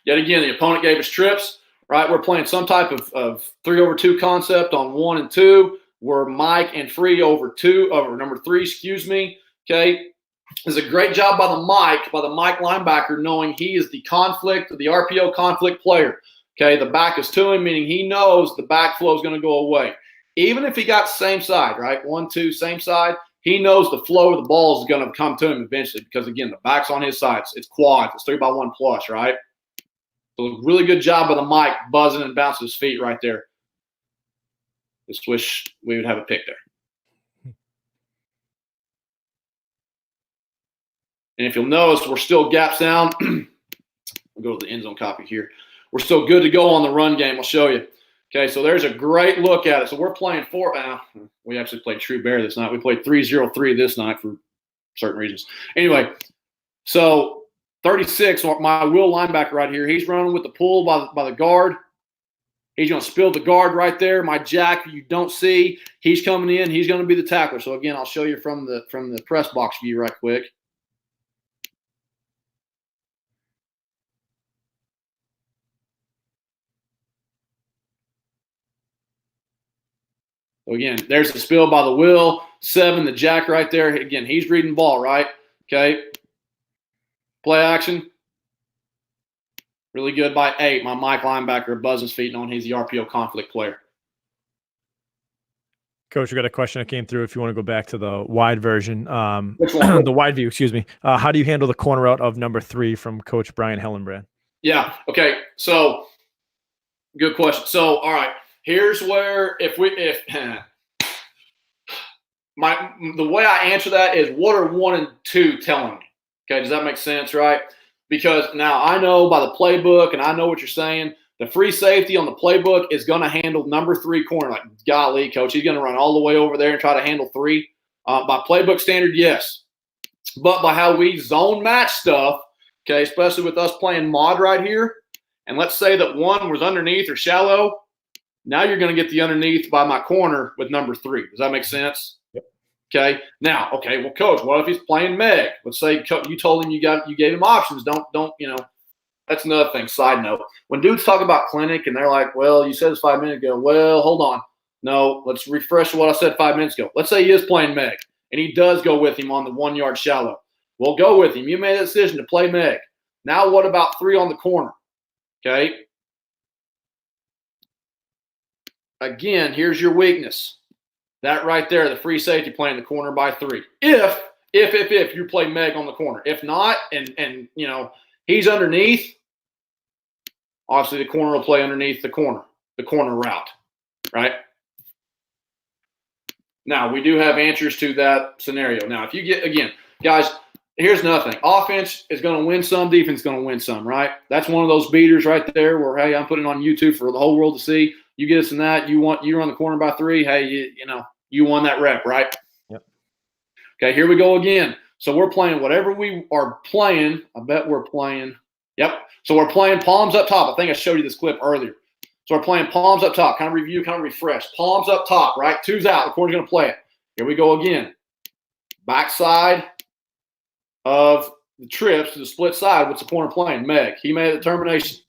Yet again, the opponent gave us trips, right? We're playing some type of 3 over 2 concept on 1 and 2. We're Mike and free over number 3, okay? is a great job by the Mike linebacker, knowing he is the RPO conflict player. Okay, the back is to him, meaning he knows the back flow is going to go away. Even if he got same side, right? 1, 2, same side, he knows the flow of the ball is going to come to him eventually because, again, the back's on his side. It's quads. It's 3x1 plus, right? So really good job by the Mike buzzing and bouncing his feet right there. Just wish we would have a pick there. And if you'll notice, we're still gaps down. I'll go to the end zone copy here. We're still good to go on the run game. I'll show you. Okay, so there's a great look at it. So we're playing we actually played True Bear this night. We played 3-0-3 this night for certain reasons. Anyway, so 36, my will linebacker right here, he's running with the pull by the guard. He's going to spill the guard right there. My jack, you don't see. He's coming in. He's going to be the tackler. So, again, I'll show you from the press box view right quick. So, again, there's the spill by the will. 7, the jack right there. Again, he's reading ball, right? Okay. Play action. Really good by 8. My Mike linebacker buzzing his feet on. He's the RPO conflict player. Coach, we got a question that came through. If you want to go back to the wide version, Which one? the wide view, excuse me. How do you handle the corner out of number 3 from Coach Brian Hellenbrand? Yeah. Okay. So, good question. So, all right. Here's where the way I answer that is, what are 1 and 2 telling me? Okay, does that make sense, right? Because now I know by the playbook, and I know what you're saying, the free safety on the playbook is going to handle number 3 corner. Like, golly, coach, he's going to run all the way over there and try to handle 3. By playbook standard, yes. But by how we zone match stuff, okay, especially with us playing mod right here, and let's say that 1 was underneath or shallow, now you're going to get the underneath by my corner with number 3. Does that make sense? Yep. Okay. Now, okay, well, coach, what if he's playing Meg? Let's say you told him you gave him options. Don't, that's another thing. Side note. When dudes talk about clinic and they're like, well, you said this 5 minutes ago. Well, hold on. No, let's refresh what I said 5 minutes ago. Let's say he is playing Meg and he does go with him on the 1 yard shallow. Well, go with him. You made a decision to play Meg. Now what about 3 on the corner? Okay. Again, here's your weakness. That right there, the free safety playing the corner by 3. If you play Meg on the corner. If not, and he's underneath, obviously the corner will play underneath the corner route, right? Now, we do have answers to that scenario. Now, if you get, again, guys, here's another thing. Offense is going to win some, defense is going to win some, right? That's one of those beaters right there where, hey, I'm putting it on YouTube for the whole world to see. You get us in that. You run the corner by 3. Hey, you won that rep, right? Yep. Okay, here we go again. So we're playing whatever we are playing. I bet we're playing. Yep. So we're playing palms up top. I think I showed you this clip earlier. So we're playing palms up top. Kind of review, kind of refresh. Palms up top, right? 2's out. The corner's going to play it. Here we go again. Backside of the trips to the split side. What's the corner playing? Meg. He made a determination.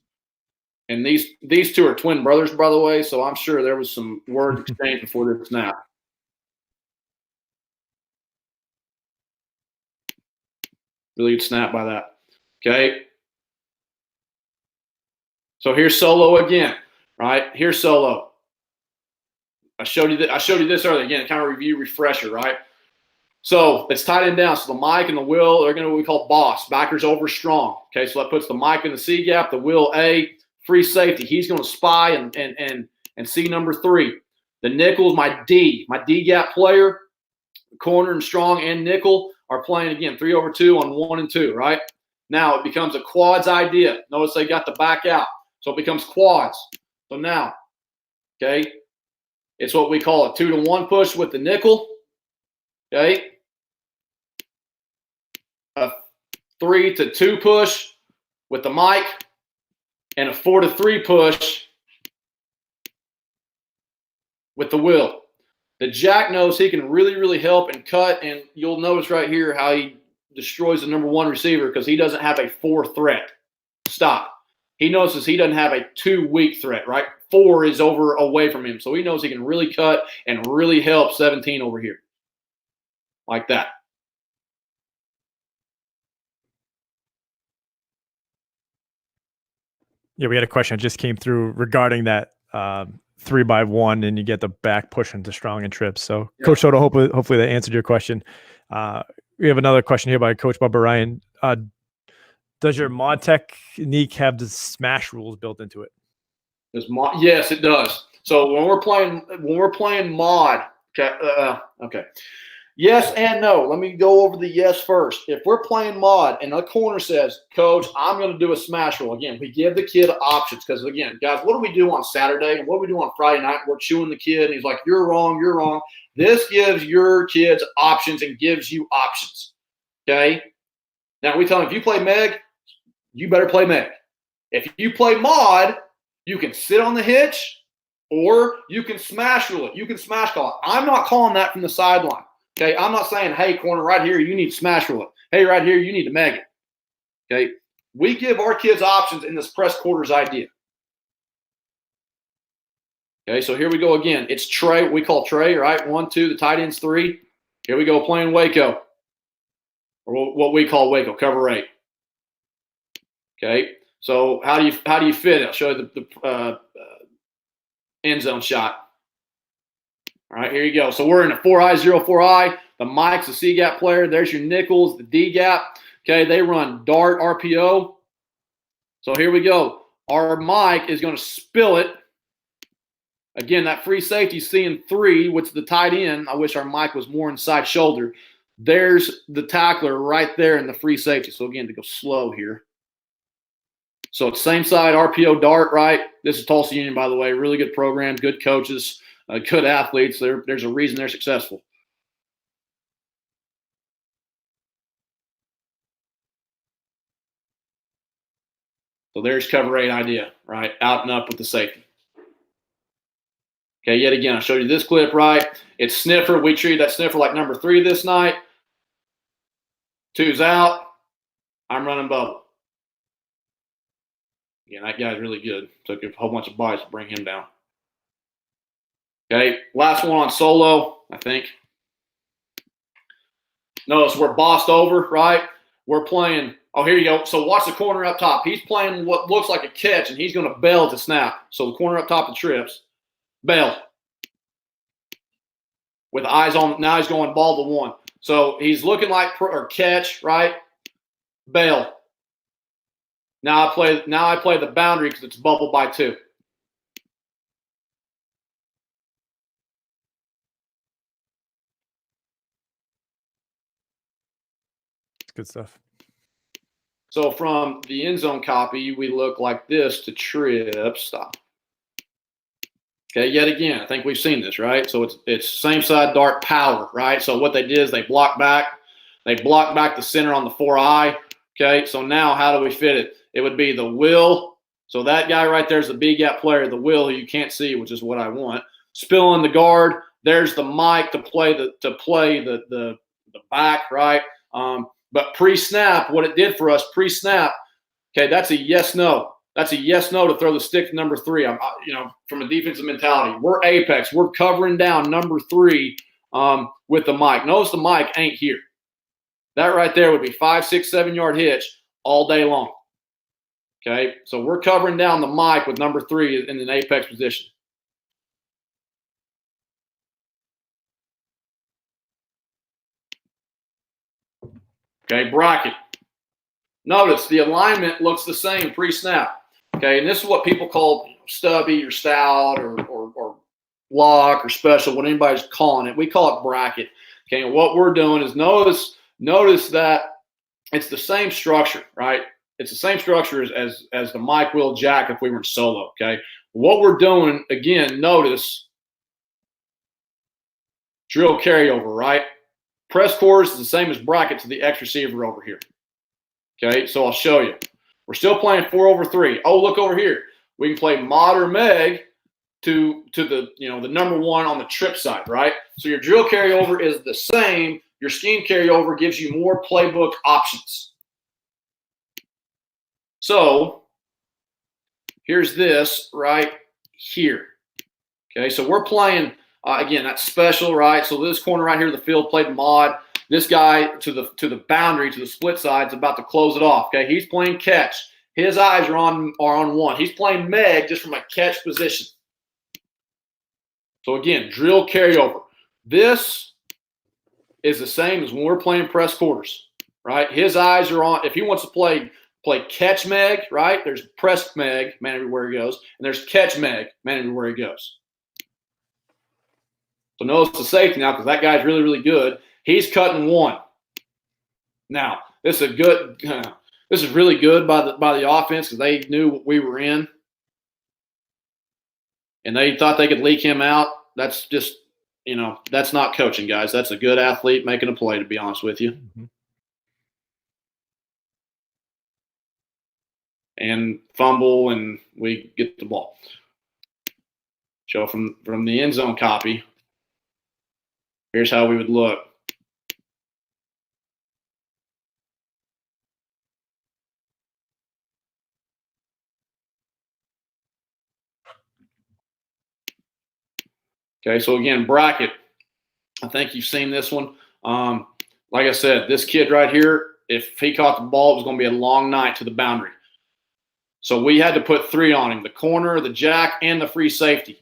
And these 2 are twin brothers, by the way, so I'm sure there was some word exchange before this snap. Really good snap by that. Okay. So here's solo again, right? Here's solo. I showed you this earlier. Again, kind of review, refresher, right? So it's tight end down. So the Mike and the Will, they're going to what we call boss. Backers over strong. Okay, so that puts the Mike in the C gap, the Will A. Free safety. He's going to spy and see number 3. The nickel's my D gap player. Corner and strong and nickel are playing again 3 over 2 on 1 and 2. Right now it becomes a quads idea. Notice they got the back out, so it becomes quads. So now, okay, it's what we call a 2-to-1 push with the nickel. Okay, a 3-to-2 push with the Mike. And a 4-to-3 push with the Will. The Jack knows he can really, really help and cut, and you'll notice right here how he destroys the number 1 receiver because he doesn't have a 4 threat. Stop. He notices he doesn't have a 2 weak threat, right? 4 is away from him, so he knows he can really cut and really help 17 over here. Like that. Yeah, we had a question that just came through regarding that 3x1, and you get the back push into strong and trips. So, yeah. Coach Soto, hopefully that answered your question. We have another question here by Coach Bubba Ryan. Does your mod technique have the smash rules built into it? Yes, it does. So when we're playing mod, okay. Yes and no. Let me go over the yes first. If we're playing mod and the corner says, Coach, I'm going to do a smash roll, again, we give the kid options. Because, again, guys, what do we do on Saturday and what do we do on Friday night? We're chewing the kid, and he's like, you're wrong, you're wrong. This gives your kids options and gives you options, okay? Now, we tell them, if you play Meg, you better play Meg. If you play mod, you can sit on the hitch or you can smash rule it. You can smash call it. I'm not calling that from the sideline. Okay, I'm not saying, hey, corner, right here, you need to smash rule it. Hey, right here, you need to meg it. Okay, we give our kids options in this press quarters idea. Okay, so here we go again. It's Trey, we call Trey, right? 1, 2, the tight end's 3. Here we go playing Waco, or what we call Waco, cover 8. Okay, so how do you fit it? I'll show you the end zone shot. All right, here you go. So we're in a 4-eye, 0-4-eye. The Mike's a C-gap player. There's your Nichols, the D-gap. Okay, they run dart RPO. So here we go. Our Mike is going to spill it. Again, that free safety seeing 3, which is the tight end. I wish our Mike was more inside shoulder. There's the tackler right there in the free safety. So again, to go slow here. So it's same side, RPO dart, right? This is Tulsa Union, by the way. Really good program, good coaches. Good athletes. There's a reason they're successful. So there's cover 8 idea, right? Out and up with the safety. Okay, yet again, I showed you this clip, right? It's sniffer. We treated that sniffer like number 3 this night. 2's out. I'm running bubble. Again, that guy's really good. Took a whole bunch of bodies to bring him down. Okay, last one on solo, I think. Notice we're bossed over, right? We're playing, oh, here you go. So watch the corner up top. He's playing what looks like a catch, and he's going to bail to snap. So the corner up top of trips, bail. With eyes on, now he's going ball to 1. So he's looking like or catch, right? Bail. Now I play the boundary because it's bubble by 2. Good stuff. So from the end zone copy, we look like this to trip stop. Okay, yet again, I think we've seen this, right? So it's same side dart power, right? So what they did is they block back the center on the 4-eye. Okay, so now how do we fit it? It would be the Will. So that guy right there is the B-gap player, the Will, who you can't see, which is what I want. Spill in the guard. There's the Mike to play the back, right? But pre-snap, what it did for us, pre-snap, okay, that's a yes-no. That's a yes-no to throw the stick to number 3. From a defensive mentality, we're apex. We're covering down number 3 with the Mike. Notice the Mike ain't here. That right there would be 5, 6, 7-yard hitch all day long. Okay, so we're covering down the Mike with number 3 in an apex position. Okay, bracket. Notice the alignment looks the same pre-snap. Okay, and this is what people call stubby or stout or lock or special, what anybody's calling it. We call it bracket. Okay, and what we're doing is notice that it's the same structure, right? It's the same structure as the Mike, Will, Jack if we were in solo, okay? What we're doing, again, notice drill carryover, right? Press quarters is the same as bracket to the X receiver over here. Okay, so I'll show you. We're still playing 4/3. Oh, look over here. We can play mod or meg to the the number 1 on the trip side, right? So your drill carryover is the same. Your scheme carryover gives you more playbook options. So here's this right here. Okay, so we're playing again, that's special, right? So this corner right here, the field played mod. This guy to the boundary, to the split side, is about to close it off. Okay, he's playing catch. his eyes are on one. He's playing Meg just from a catch position. So again, drill carryover. This is the same as when we're playing press quarters, right? His eyes are on. If he wants to play catch Meg, right? There's press Meg, man everywhere he goes, and there's catch Meg, man everywhere he goes. So notice the safety now because that guy's really, really good. He's cutting one. Now this is really good by the offense because they knew what we were in, and they thought they could leak him out. That's just, that's not coaching, guys. That's a good athlete making a play, to be honest with you. Mm-hmm. And fumble, and we get the ball. So from the end zone copy, here's how we would look. Okay, so again, bracket. I think you've seen this one. Like I said, this kid right here, if he caught the ball, it was going to be a long night to the boundary. So we had to put 3 on him: the corner, the jack, and the free safety.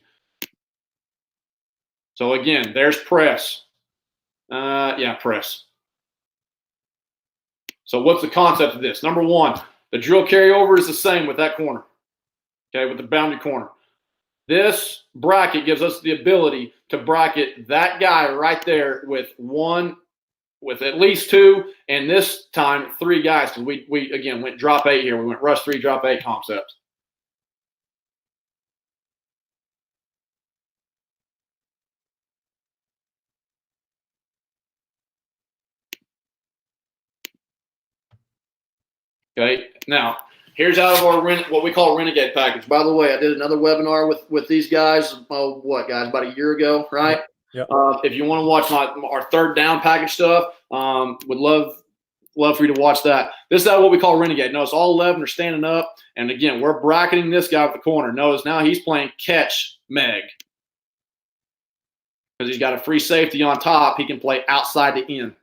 So again, there's press. Press. So what's the concept of this? Number one, the drill carryover is the same with that corner, okay, with the boundary corner. This bracket gives us the ability to bracket that guy right there with at least 2, and this time 3 guys, because we again went drop 8 here. We went rush 3, drop 8 concept. Okay, now here's out of our what we call renegade package. By the way, I did another webinar with these guys. About a year ago, right? Yeah. If you want to watch our third down package stuff, would love for you to watch that. This is what we call renegade. Notice all 11 are standing up, and again, we're bracketing this guy with the corner. Notice now he's playing catch Meg because he's got a free safety on top. He can play outside the in.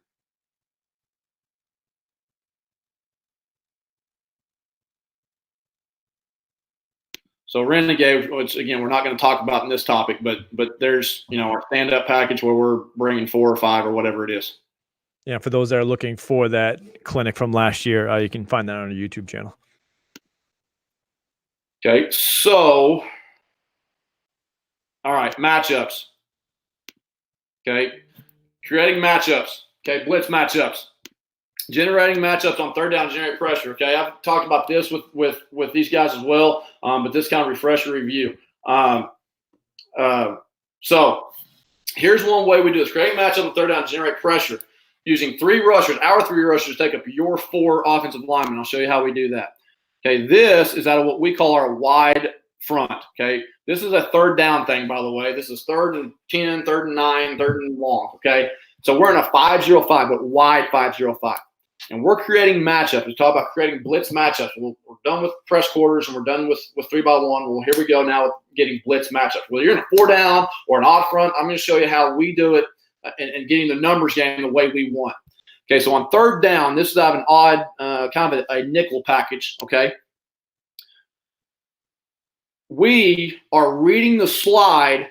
So renegade, which again we're not going to talk about in this topic, but there's our stand-up package where we're bringing 4 or 5 or whatever it is. Yeah, for those that are looking for that clinic from last year, you can find that on our YouTube channel. Okay, so all right, matchups. Okay, creating matchups. Okay, blitz matchups. Generating matchups on third down, generate pressure. Okay, I've talked about this with these guys as well, but this kind of refresher review. So here's one way we do this: create matchup on third down, generate pressure using 3 rushers. Our 3 rushers take up your 4 offensive linemen. I'll show you how we do that. Okay, this is out of what we call our wide front. Okay, this is a third down thing, by the way. This is 3rd and 10, 3rd and 9, 3rd and long. Okay, so we're in a 5-0-5, but wide 5-0-5. And we're creating matchups. We talk about creating blitz matchups. We're done with press quarters and we're done with 3-by-1. Well, here we go now with getting blitz matchups. Whether you're in a 4 down or an odd front, I'm going to show you how we do it and getting the numbers game the way we want. Okay, so on third down, this is out of an odd kind of a nickel package. Okay, we are reading the slide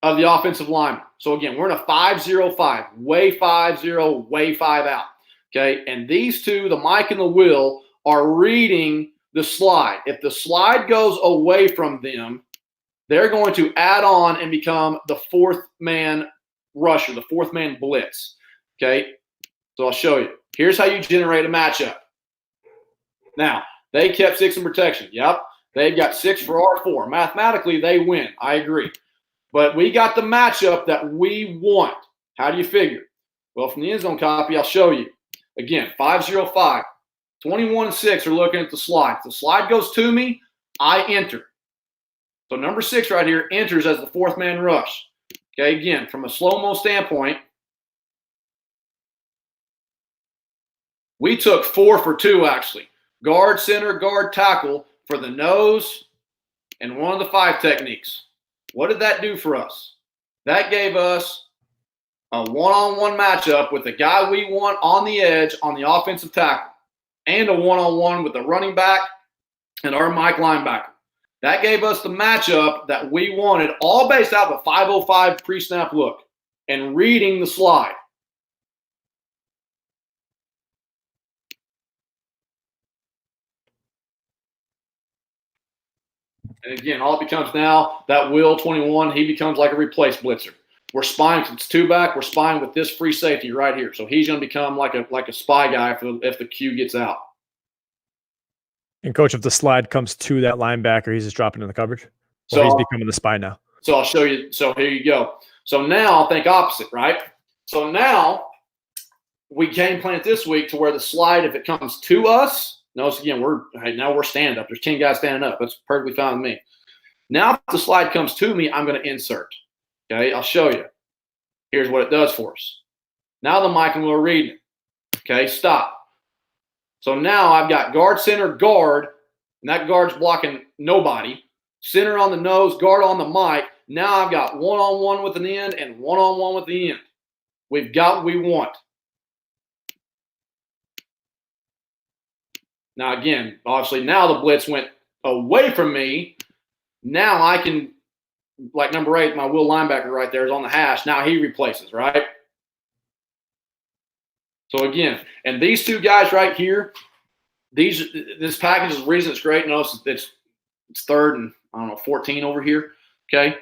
of the offensive lineman. So again, we're in a 5-0-5, way 5-0, way 5 out. Okay, and these 2, the Mike and the Will, are reading the slide. If the slide goes away from them, they're going to add on and become the 4th man rusher, the 4th man blitz. Okay, so I'll show you. Here's how you generate a matchup. Now, they kept 6 in protection. Yep, they've got 6 for our 4. Mathematically, they win. I agree. But we got the matchup that we want. How do you figure? Well, from the end zone copy, I'll show you. Again, 5-0-5, 21-6 are looking at the slide. If the slide goes to me, I enter. So number 6 right here enters as the 4th man rush. Okay, again, from a slow-mo standpoint, we took 4 for 2 actually. Guard, center, guard, tackle for the nose and one of the 5 techniques. What did that do for us? That gave us a one-on-one matchup with the guy we want on the edge on the offensive tackle. and a one-on-one with the running back and our Mike linebacker. That gave us the matchup that we wanted, all based out of a 505 pre-snap look and reading the slide. And again, all it becomes now, that Will 21, he becomes like a replace blitzer. We're spying, it's two back, we're spying with this free safety right here. So he's going to become like a spy guy if the Q gets out. And coach, if the slide comes to that linebacker, he's just dropping in the coverage. So he's becoming the spy now. So I'll show you. So here you go. So now think opposite, right? So now we game plan it this week to where the slide, if it comes to us, notice again, now we're stand up. There's 10 guys standing up. That's perfectly fine with me. Now if the slide comes to me, I'm going to insert. Okay, I'll show you. Here's what it does for us. Now the Mike and Will are reading it. Okay, stop. So now I've got guard, center, guard, and that guard's blocking nobody. Center on the nose, guard on the mic. Now I've got one-on-one with an end and one-on-one with the end. We've got what we want. Now, again, obviously now the blitz went away from me. Now I can, like number 8, my Will linebacker right there is on the hash. Now he replaces, right? So again, and these two guys right here, this package is the reason it's great. Notice it's 3rd and, 14 over here, okay?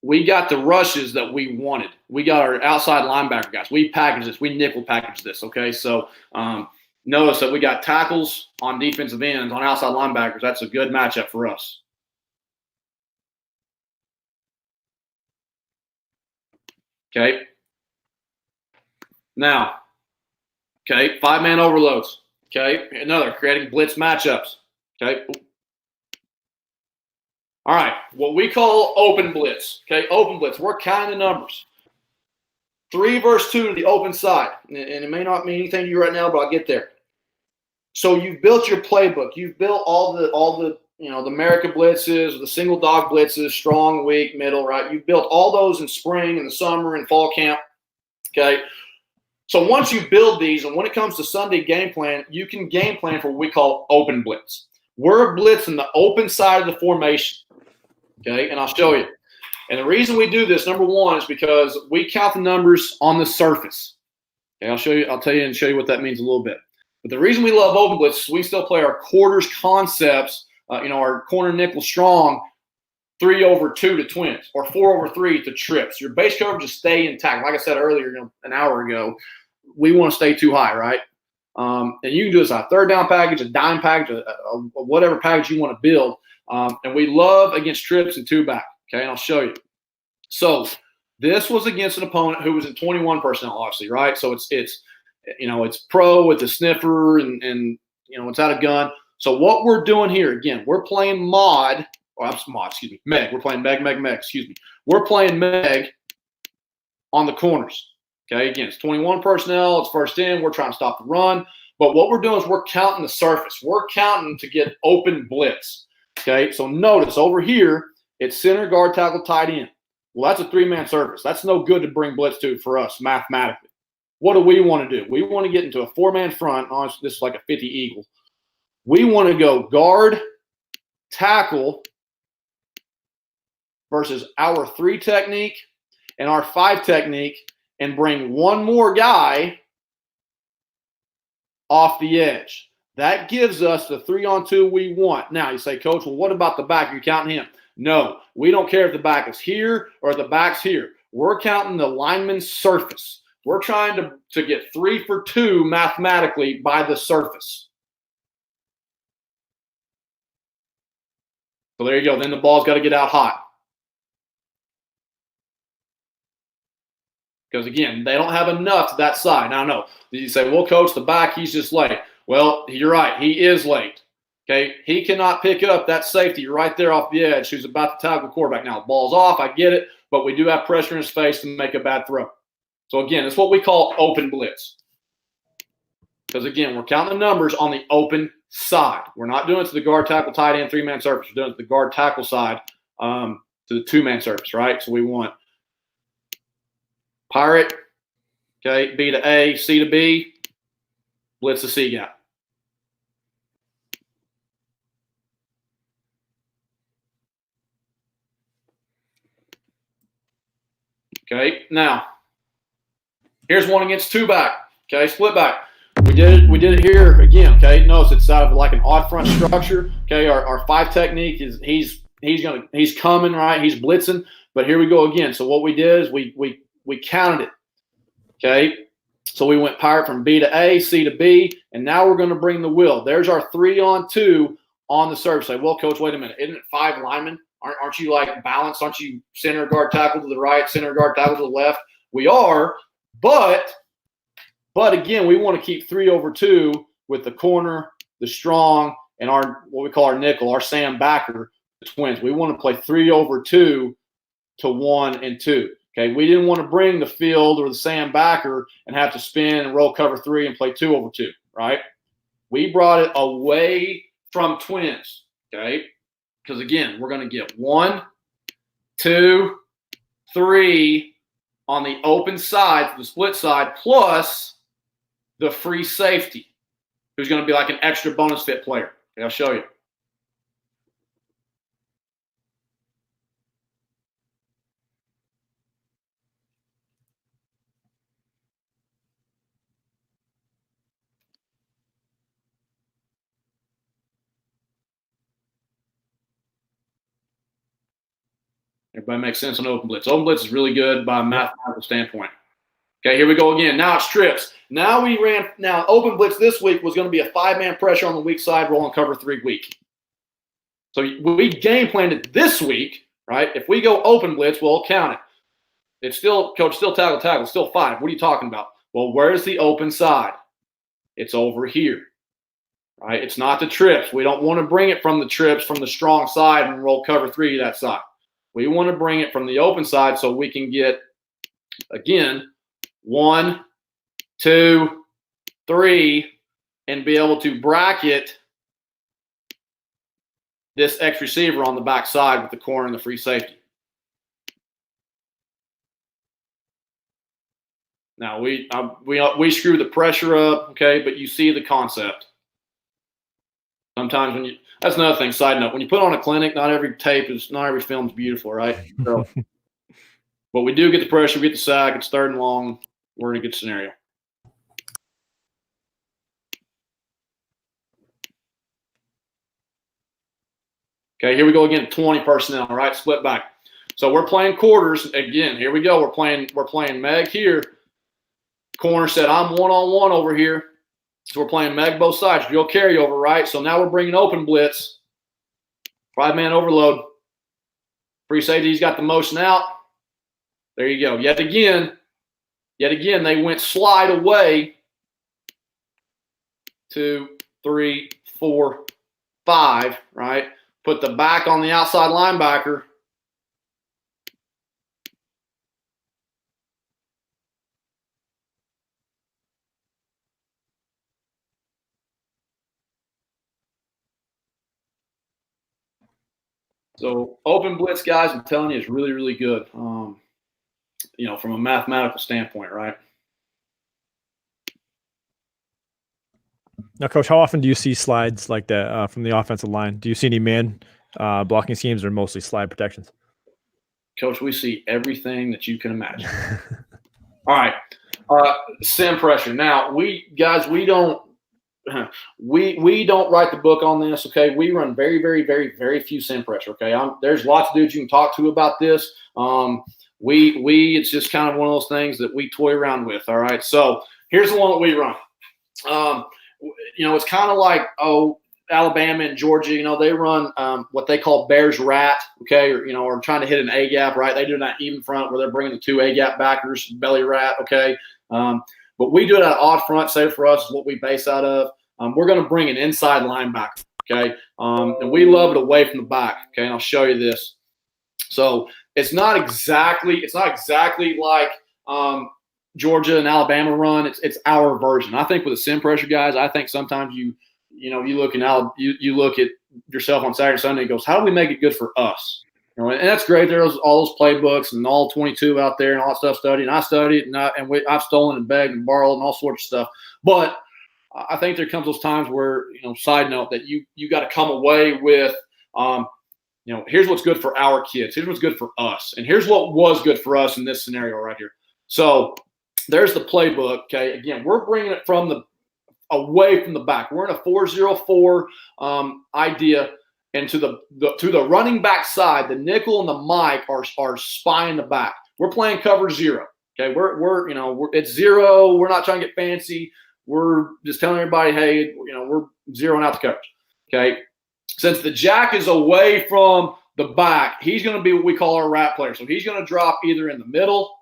We got the rushes that we wanted. We got our outside linebacker guys. We packaged this. We nickel packaged this, okay? So notice that we got tackles on defensive ends, on outside linebackers. That's a good matchup for us. Okay. Now, okay, 5-man overloads. Okay, another, creating blitz matchups. Okay. All right, what we call open blitz. Okay, open blitz. We're counting the numbers. 3 versus 2 to the open side. And it may not mean anything to you right now, but I'll get there. So you've built your playbook. You've built all the the America blitzes, the single dog blitzes, strong, weak, middle, right? You've built all those in spring and the summer and fall camp. Okay. So once you build these, and when it comes to Sunday game plan, you can game plan for what we call open blitz. We're blitzing the open side of the formation, okay? And I'll show you. And the reason we do this, number 1, is because we count the numbers on the surface. Okay, I'll tell you and show you what that means a little bit. But the reason we love open blitz is we still play our quarters concepts, our corner nickel strong, 3 over 2 to twins, or 4 over 3 to trips. Your base coverage is stay intact. Like I said earlier, an hour ago, we want to stay too high, right? And you can do this on a 3rd down package, a dime package, a whatever package you want to build. And we love against trips and 2 back. Okay, and I'll show you. So this was against an opponent who was in 21 personnel, obviously, right? So it's pro with the sniffer and it's out of gun. So what we're doing here, again, we're playing Meg. We're playing Meg. We're playing Meg on the corners. Okay, again, it's 21 personnel. It's first in. We're trying to stop the run. But what we're doing is we're counting the surface. We're counting to get open blitz. Okay, so notice over here, it's center, guard, tackle, tight end. Well, that's a 3-man surface. That's no good to bring blitz to for us mathematically. What do we want to do? We want to get into a 4-man front. Honestly, this is like a 50 eagle. We want to go guard, tackle versus our 3 technique and our 5 technique, and bring one more guy off the edge. That gives us the 3-on-2 we want. Now, you say, Coach, well, what about the back? You're counting him. No, we don't care if the back is here or the back's here. We're counting the lineman's surface. We're trying to get 3 for 2 mathematically by the surface. So there you go. Then the ball's got to get out hot. Because, again, they don't have enough to that side. Now, no. You say, well, Coach, the back, he's just late. Well, you're right. He is late. Okay? He cannot pick up that safety right there off the edge who's about to tackle the quarterback. Now, the ball's off. I get it. But we do have pressure in his face to make a bad throw. So, again, it's what we call open blitz. Because, again, we're counting the numbers on the open side. We're not doing it to the guard, tackle, tight end, 3-man surface. We're doing it to the guard, tackle side to the 2-man surface, right? So we want Pirate, okay, B to A, C to B, blitz the C gap. Okay, now here's one against two back. Okay, split back. We did it here again. Okay, notice it's out of like an odd front structure. Okay, our 5 technique is he's coming, right? He's blitzing, but here we go again. So what we did is we counted it. Okay, so we went pirate from B to A, C to B, and now we're going to bring the wheel. There's our 3-on-2 on the surface. Say, well, coach, wait a minute, isn't it 5 linemen? Aren't you like balanced? Aren't you center guard tackle to the right, center guard tackle to the left? We are, but again, we want to keep 3 over 2 with the corner, the strong, and our what we call our nickel, our Sam backer, the twins. We want to play 3 over 2 to 1 and 2. Okay, we didn't want to bring the field or the Sam backer and have to spin and roll cover 3 and play 2 over 2, right? We brought it away from twins, okay? Because again, we're going to get 1, 2, 3 on the open side, the split side, plus the free safety, who's going to be like an extra bonus fit player. Okay, I'll show you. Everybody makes sense on open blitz. Open blitz is really good by a mathematical standpoint. Okay, here we go again. Now it's trips. Now open blitz this week was going to be a 5-man pressure on the weak side, rolling cover 3 week. So we game planned it this week, right? If we go open blitz, we'll count it. It's still, coach, still tackle, still 5. What are you talking about? Well, where's the open side? It's over here, right? It's not the trips. We don't want to bring it from the trips, from the strong side and roll cover 3 that side. We want to bring it from the open side so we can get, again, 1, 2, 3, and be able to bracket this X receiver on the back side with the corner and the free safety. Now we screw the pressure up, okay, but you see the concept. Sometimes that's another thing, side note, when you put on a clinic, not every film is beautiful, right? So, but we do get the pressure, we get the sack, it's 3rd and long, we're in a good scenario. Okay, here we go again, 20 personnel, right? Split back. So we're playing quarters. Again, here we go. We're playing Meg here. Corner said, I'm 1-on-1 over here. So we're playing Meg both sides. Drill carryover, right? So now we're bringing open blitz. 5-man overload. Free safety's got the motion out. There you go. Yet again, they went slide away. 2, 3, 4, 5, right? Put the back on the outside linebacker. So open blitz, guys, I'm telling you, is really, really good. From a mathematical standpoint, right? Now, Coach, how often do you see slides like that from the offensive line? Do you see any man blocking schemes or mostly slide protections? Coach, we see everything that you can imagine. All right. Sim pressure. Now, we don't write the book on this, okay? We run very, very, very, very few sim pressure, okay? There's lots of dudes you can talk to about this. It's just kind of one of those things that we toy around with, all right? So here's the one that we run. It's kind of like, Alabama and Georgia, they run what they call Bears rat, okay, or trying to hit an A gap, right? They do that even front where they're bringing the 2 A gap backers, belly rat, okay. But we do it at odd front, say for us is what we base out of. We're going to bring an inside linebacker, okay, and we love it away from the back, okay. And I'll show you this. So it's not exactly like Georgia and Alabama run. It's our version. I think with the sim pressure guys, I think sometimes you look at yourself on Saturday and Sunday and goes, how do we make it good for us? And that's great. There's all those playbooks and all 22 out there and all that stuff studied. And I studied I've stolen and begged and borrowed and all sorts of stuff. But I think there comes those times where, side note, that you got to come away with, here's what's good for our kids. Here's what's good for us. And here's what was good for us in this scenario right here. So there's the playbook. Okay. Again, we're bringing it away from the back. We're in a 4-0-4 idea. And to the running back side, the nickel and the Mike are spying the back. We're playing cover 0. Okay, it's 0. We're not trying to get fancy. We're just telling everybody, hey, we're zeroing out the coverage. Okay, since the jack is away from the back, he's going to be what we call our rat player. So he's going to drop either in the middle,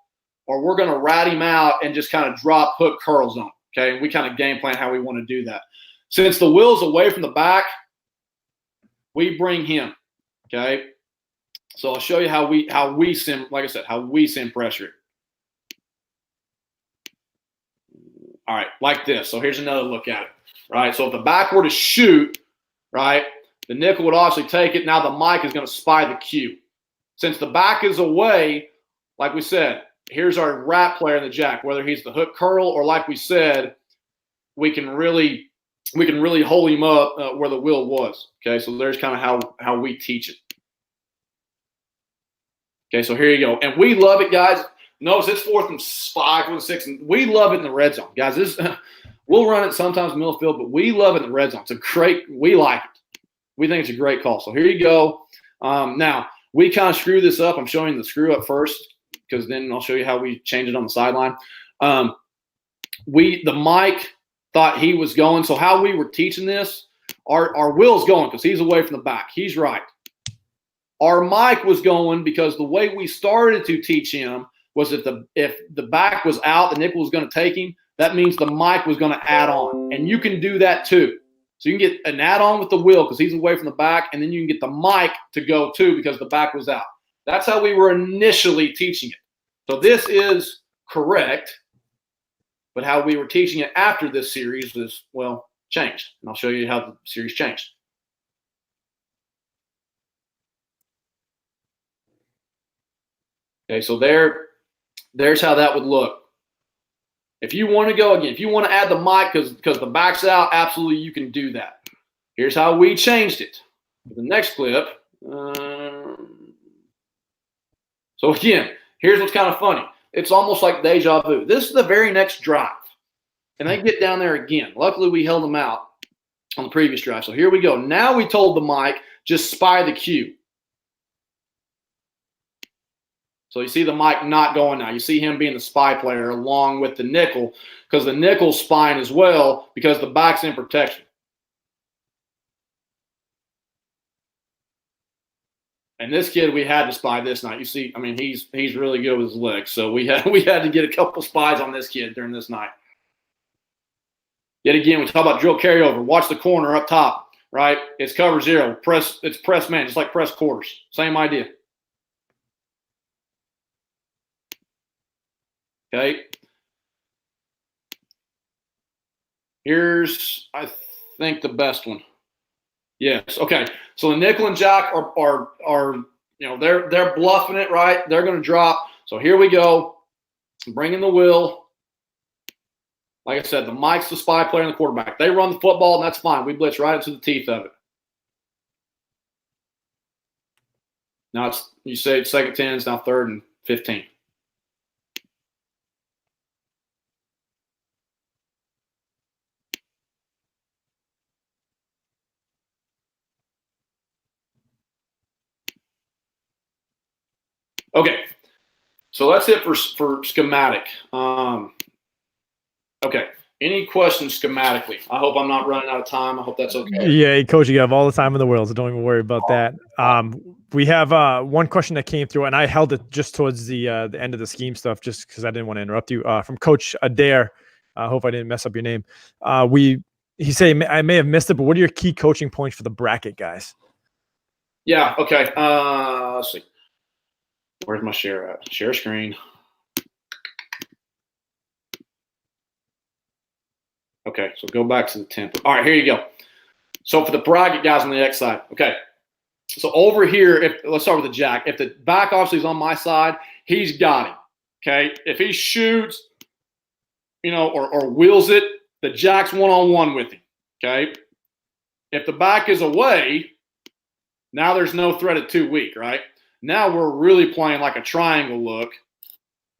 or we're going to rat him out and just kind of drop hook curls on him. Okay, and we kind of game plan how we want to do that. Since the wheel's away from the back, we bring him, okay? So I'll show you how we send, like I said, how we send pressure. All right, like this. So here's another look at it, right? So if the back were to shoot, right, the nickel would obviously take it. Now the Mike is going to spy the cue. Since the back is away, like we said, here's our rat player in the jack, whether he's the hook curl or, like we said, we can really hold him up where the wheel was. Okay, so there's kind of how we teach it. Okay, so here you go. And we love it, guys. Notice it's 4th and 5, 4th and 6, and we love it in the red zone. Guys, we'll run it sometimes in the middle field, but we love it in the red zone. We like it. We think it's a great call. So here you go. Now, we kind of screw this up. I'm showing you the screw up first, because then I'll show you how we change it on the sideline. The Mike thought he was going. So how we were teaching this, our Will's going because he's away from the back. He's right. Our Mike was going because the way we started to teach him was if the back was out, the nickel was going to take him. That means the Mike was going to add on. And you can do that too. So you can get an add-on with the Will because he's away from the back, and then you can get the Mike to go too because the back was out. That's how we were initially teaching it. So this is correct. But how we were teaching it after this series was, changed. And I'll show you how the series changed. Okay, so there's how that would look. If you want to go again, if you want to add the Mike because the back's out, absolutely you can do that. Here's how we changed it. The next clip. So again, here's what's kind of funny. It's almost like deja vu. This is the very next drive. And they get down there again. Luckily, we held them out on the previous drive. So here we go. Now we told the Mike, just spy the cue. So you see the Mike not going now. You see him being the spy player along with the nickel because the nickel's spying as well because the back's in protection. And this kid, we had to spy this night. You see, I mean, he's really good with his legs. So we had to get a couple spies on this kid during this night. Yet again, we talk about drill carryover. Watch the corner up top, right? It's cover 0. It's press man, just like press quarters. Same idea. Okay. Here's, I think, the best one. Yes. Okay. So the nickel and jack are they're bluffing it, right? They're going to drop. So here we go. Bringing the Will. Like I said, the Mike's the spy player and the quarterback. They run the football, and that's fine. We blitz right into the teeth of it. Now you say it's 2nd 10. It's now 3rd and 15. Okay, so that's it for schematic. Okay, any questions schematically? I hope I'm not running out of time. I hope that's okay. Yeah, Coach, you have all the time in the world, so don't even worry about that. We have one question that came through, and I held it just towards the end of the scheme stuff just because I didn't want to interrupt you. From Coach Adair. I hope I didn't mess up your name. He said, I may have missed it, but what are your key coaching points for the bracket guys? Yeah, okay. Let's see. Where's my share at? Share screen. Okay, so go back to the template. All right, here you go. So for the bracket guys on the X side, okay. So over here, let's start with the jack. If the back obviously is on my side, he's got him. Okay. If he shoots, or wheels it, the jack's one-on-one with him. Okay. If the back is away, now there's no threat at 2 weak, right? Now we're really playing like a triangle look,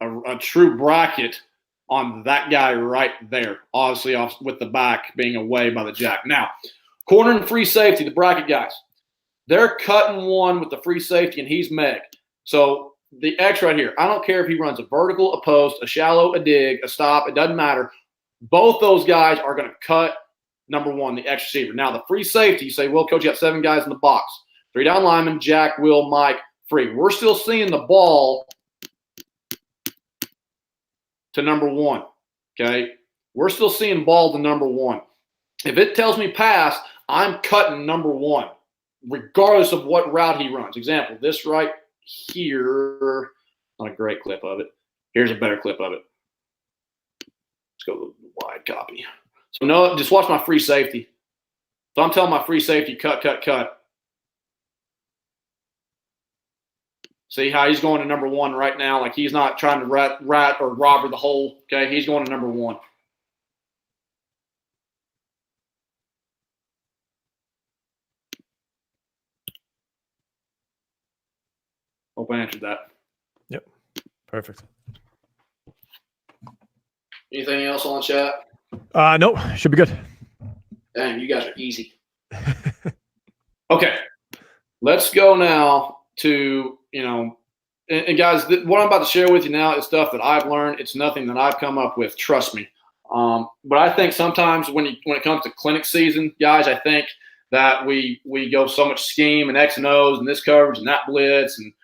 a true bracket on that guy right there, obviously off with the back being away by the jack. Now, corner and free safety, the bracket guys, they're cutting one with the free safety, and he's Meg. So the X right here, I don't care if he runs a vertical, a post, a shallow, a dig, a stop, it doesn't matter. Both those guys are going to cut number one, the X receiver. Now, the free safety, you say, well, coach, you got 7 guys in the box. 3 down linemen, Jack, Will, Mike, free. We're still seeing the ball to number 1, okay? We're still seeing ball to number 1. If it tells me pass, I'm cutting number 1, regardless of what route he runs. Example, this right here, not a great clip of it. Here's a better clip of it. Let's go with the wide copy. So no, just watch my free safety. So I'm telling my free safety, cut, cut, cut. See how he's going to number 1 right now? Like he's not trying to rat or robber the hole. Okay, he's going to number 1. Hope I answered that. Yep, perfect. Anything else on chat? No, should be good. Dang, you guys are easy. Okay, let's go now to, and guys, what I'm about to share with you now is stuff that I've learned. It's nothing that I've come up with, trust me. But I think sometimes when it comes to clinic season, guys, I think that we go so much scheme and X and O's and this coverage and that blitz, and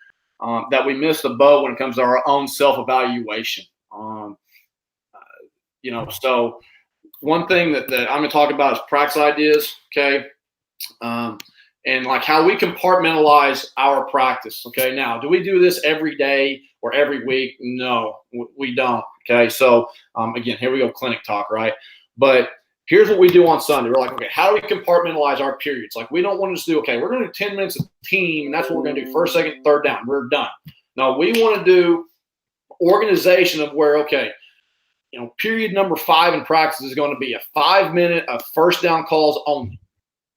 that we miss the boat when it comes to our own self-evaluation. So one thing that I'm going to talk about is practice ideas, okay? And like how we compartmentalize our practice, okay? Now, do we do this every day or every week? No, we don't, okay? So, again, here we go, clinic talk, right? But here's what we do on Sunday. We're like, okay, how do we compartmentalize our periods? Like we don't want to just do, okay, we're going to do 10 minutes of team, and that's what we're going to do, first, second, third down. We're done. No, we want to do organization of where, okay, period number 5 in practice is going to be a 5-minute of first down calls only.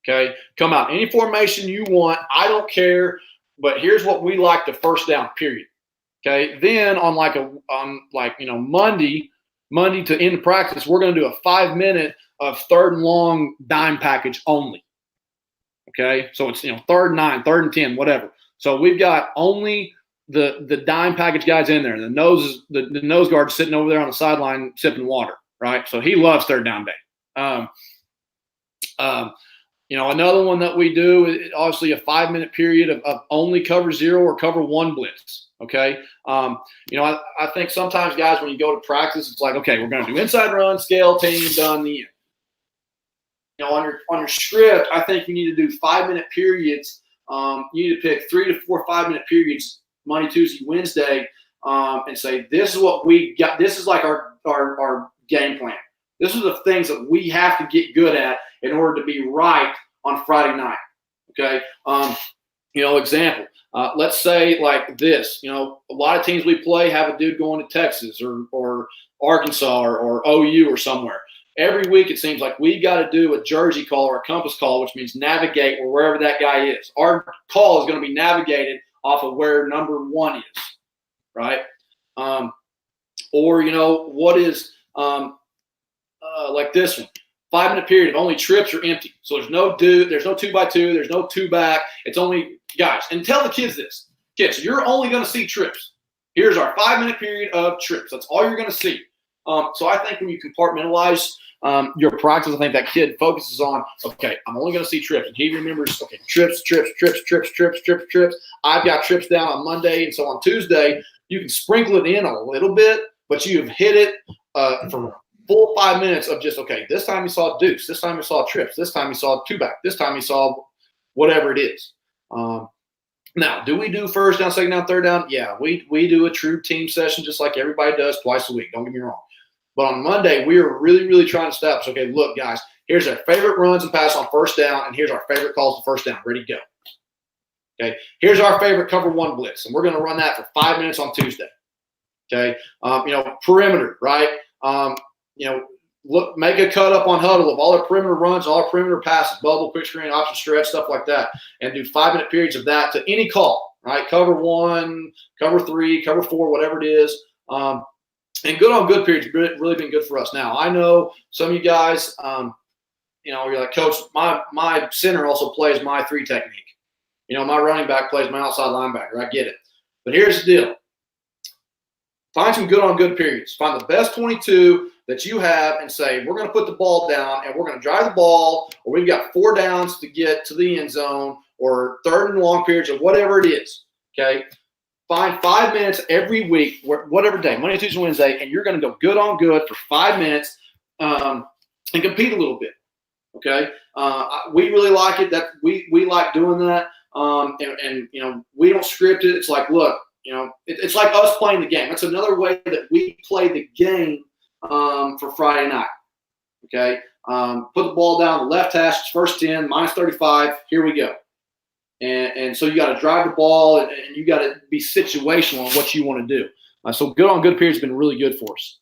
Okay, come out any formation you want. I don't care, but here's what we like the first down. Period. Okay, then on Monday to end the practice, we're going to do a 5-minute of third and long dime package only. Okay, so it's 3rd and 9, 3rd and 10, whatever. So we've got only the dime package guys in there. The nose guard sitting over there on the sideline sipping water. Right, so he loves third down day. Another one that we do is obviously a 5-minute period of only cover 0 or cover 1 blitz. Okay. I think sometimes guys, when you go to practice, it's like, okay, we're going to do inside run, scale, team, done, the end. On your script, I think you need to do 5-minute periods. You need to pick 3 to 4 5-minute periods, Monday, Tuesday, Wednesday, and say, this is what we got. This is like our game plan. This is the things that we have to get good at in order to be right on Friday night. Okay. Example, let's say like this, a lot of teams we play have a dude going to Texas or Arkansas or OU or somewhere. Every week it seems like we got to do a jersey call or a compass call, which means navigate wherever that guy is. Our call is going to be navigated off of where number 1 is, right? What is like this one, 5-minute period of only trips are empty. So there's no 2x2, there's no 2 back. It's only guys. And tell the kids this. Kids, you're only going to see trips. Here's our 5-minute period of trips. That's all you're going to see. So I think when you compartmentalize your practice, I think that kid focuses on, okay, I'm only going to see trips. And he remembers, okay, trips. I've got trips down on Monday. And so on Tuesday, you can sprinkle it in a little bit, but you've hit it for full 5 minutes of just, okay, this time you saw deuce, this time you saw trips, this time you saw 2-back, this time you saw whatever it is. Now, do we do first down, second down, third down? Yeah, we do a true team session just like everybody does twice a week. Don't get me wrong. But on Monday, we are really, really trying to establish, okay, look, guys, here's our favorite runs and pass on first down, and here's our favorite calls to first down. Ready to go. Okay, here's our favorite cover one blitz, and we're going to run that for 5 minutes on Tuesday. Okay, perimeter, right? Look, make a cut up on huddle of all our perimeter runs, all our perimeter passes, bubble, quick screen, option stretch, stuff like that, and do 5 minute periods of that to any call, right? Cover one, cover three, cover four, whatever it is. And good on good periods really been good for us. Now, I know some of you guys, you're like, Coach, my center also plays my three technique. My running back plays my outside linebacker. I get it. But here's the deal. Find some good on good periods. Find the best 22 that you have and say, we're going to put the ball down and we're going to drive the ball, or we've got 4 downs to get to the end zone, or third and long periods, or whatever it is. Okay. Find 5 minutes every week, whatever day, Monday, Tuesday, Wednesday, and you're going to go good on good for 5 minutes and compete a little bit. Okay. We really like it. That we like doing that. And we don't script it. It's like, look, it's like us playing the game. That's another way that we play the game for Friday night. Okay. Put the ball down the left hash, first 10, minus 35. Here we go. And so you got to drive the ball and you got to be situational on what you want to do. So good on good periods has been really good for us.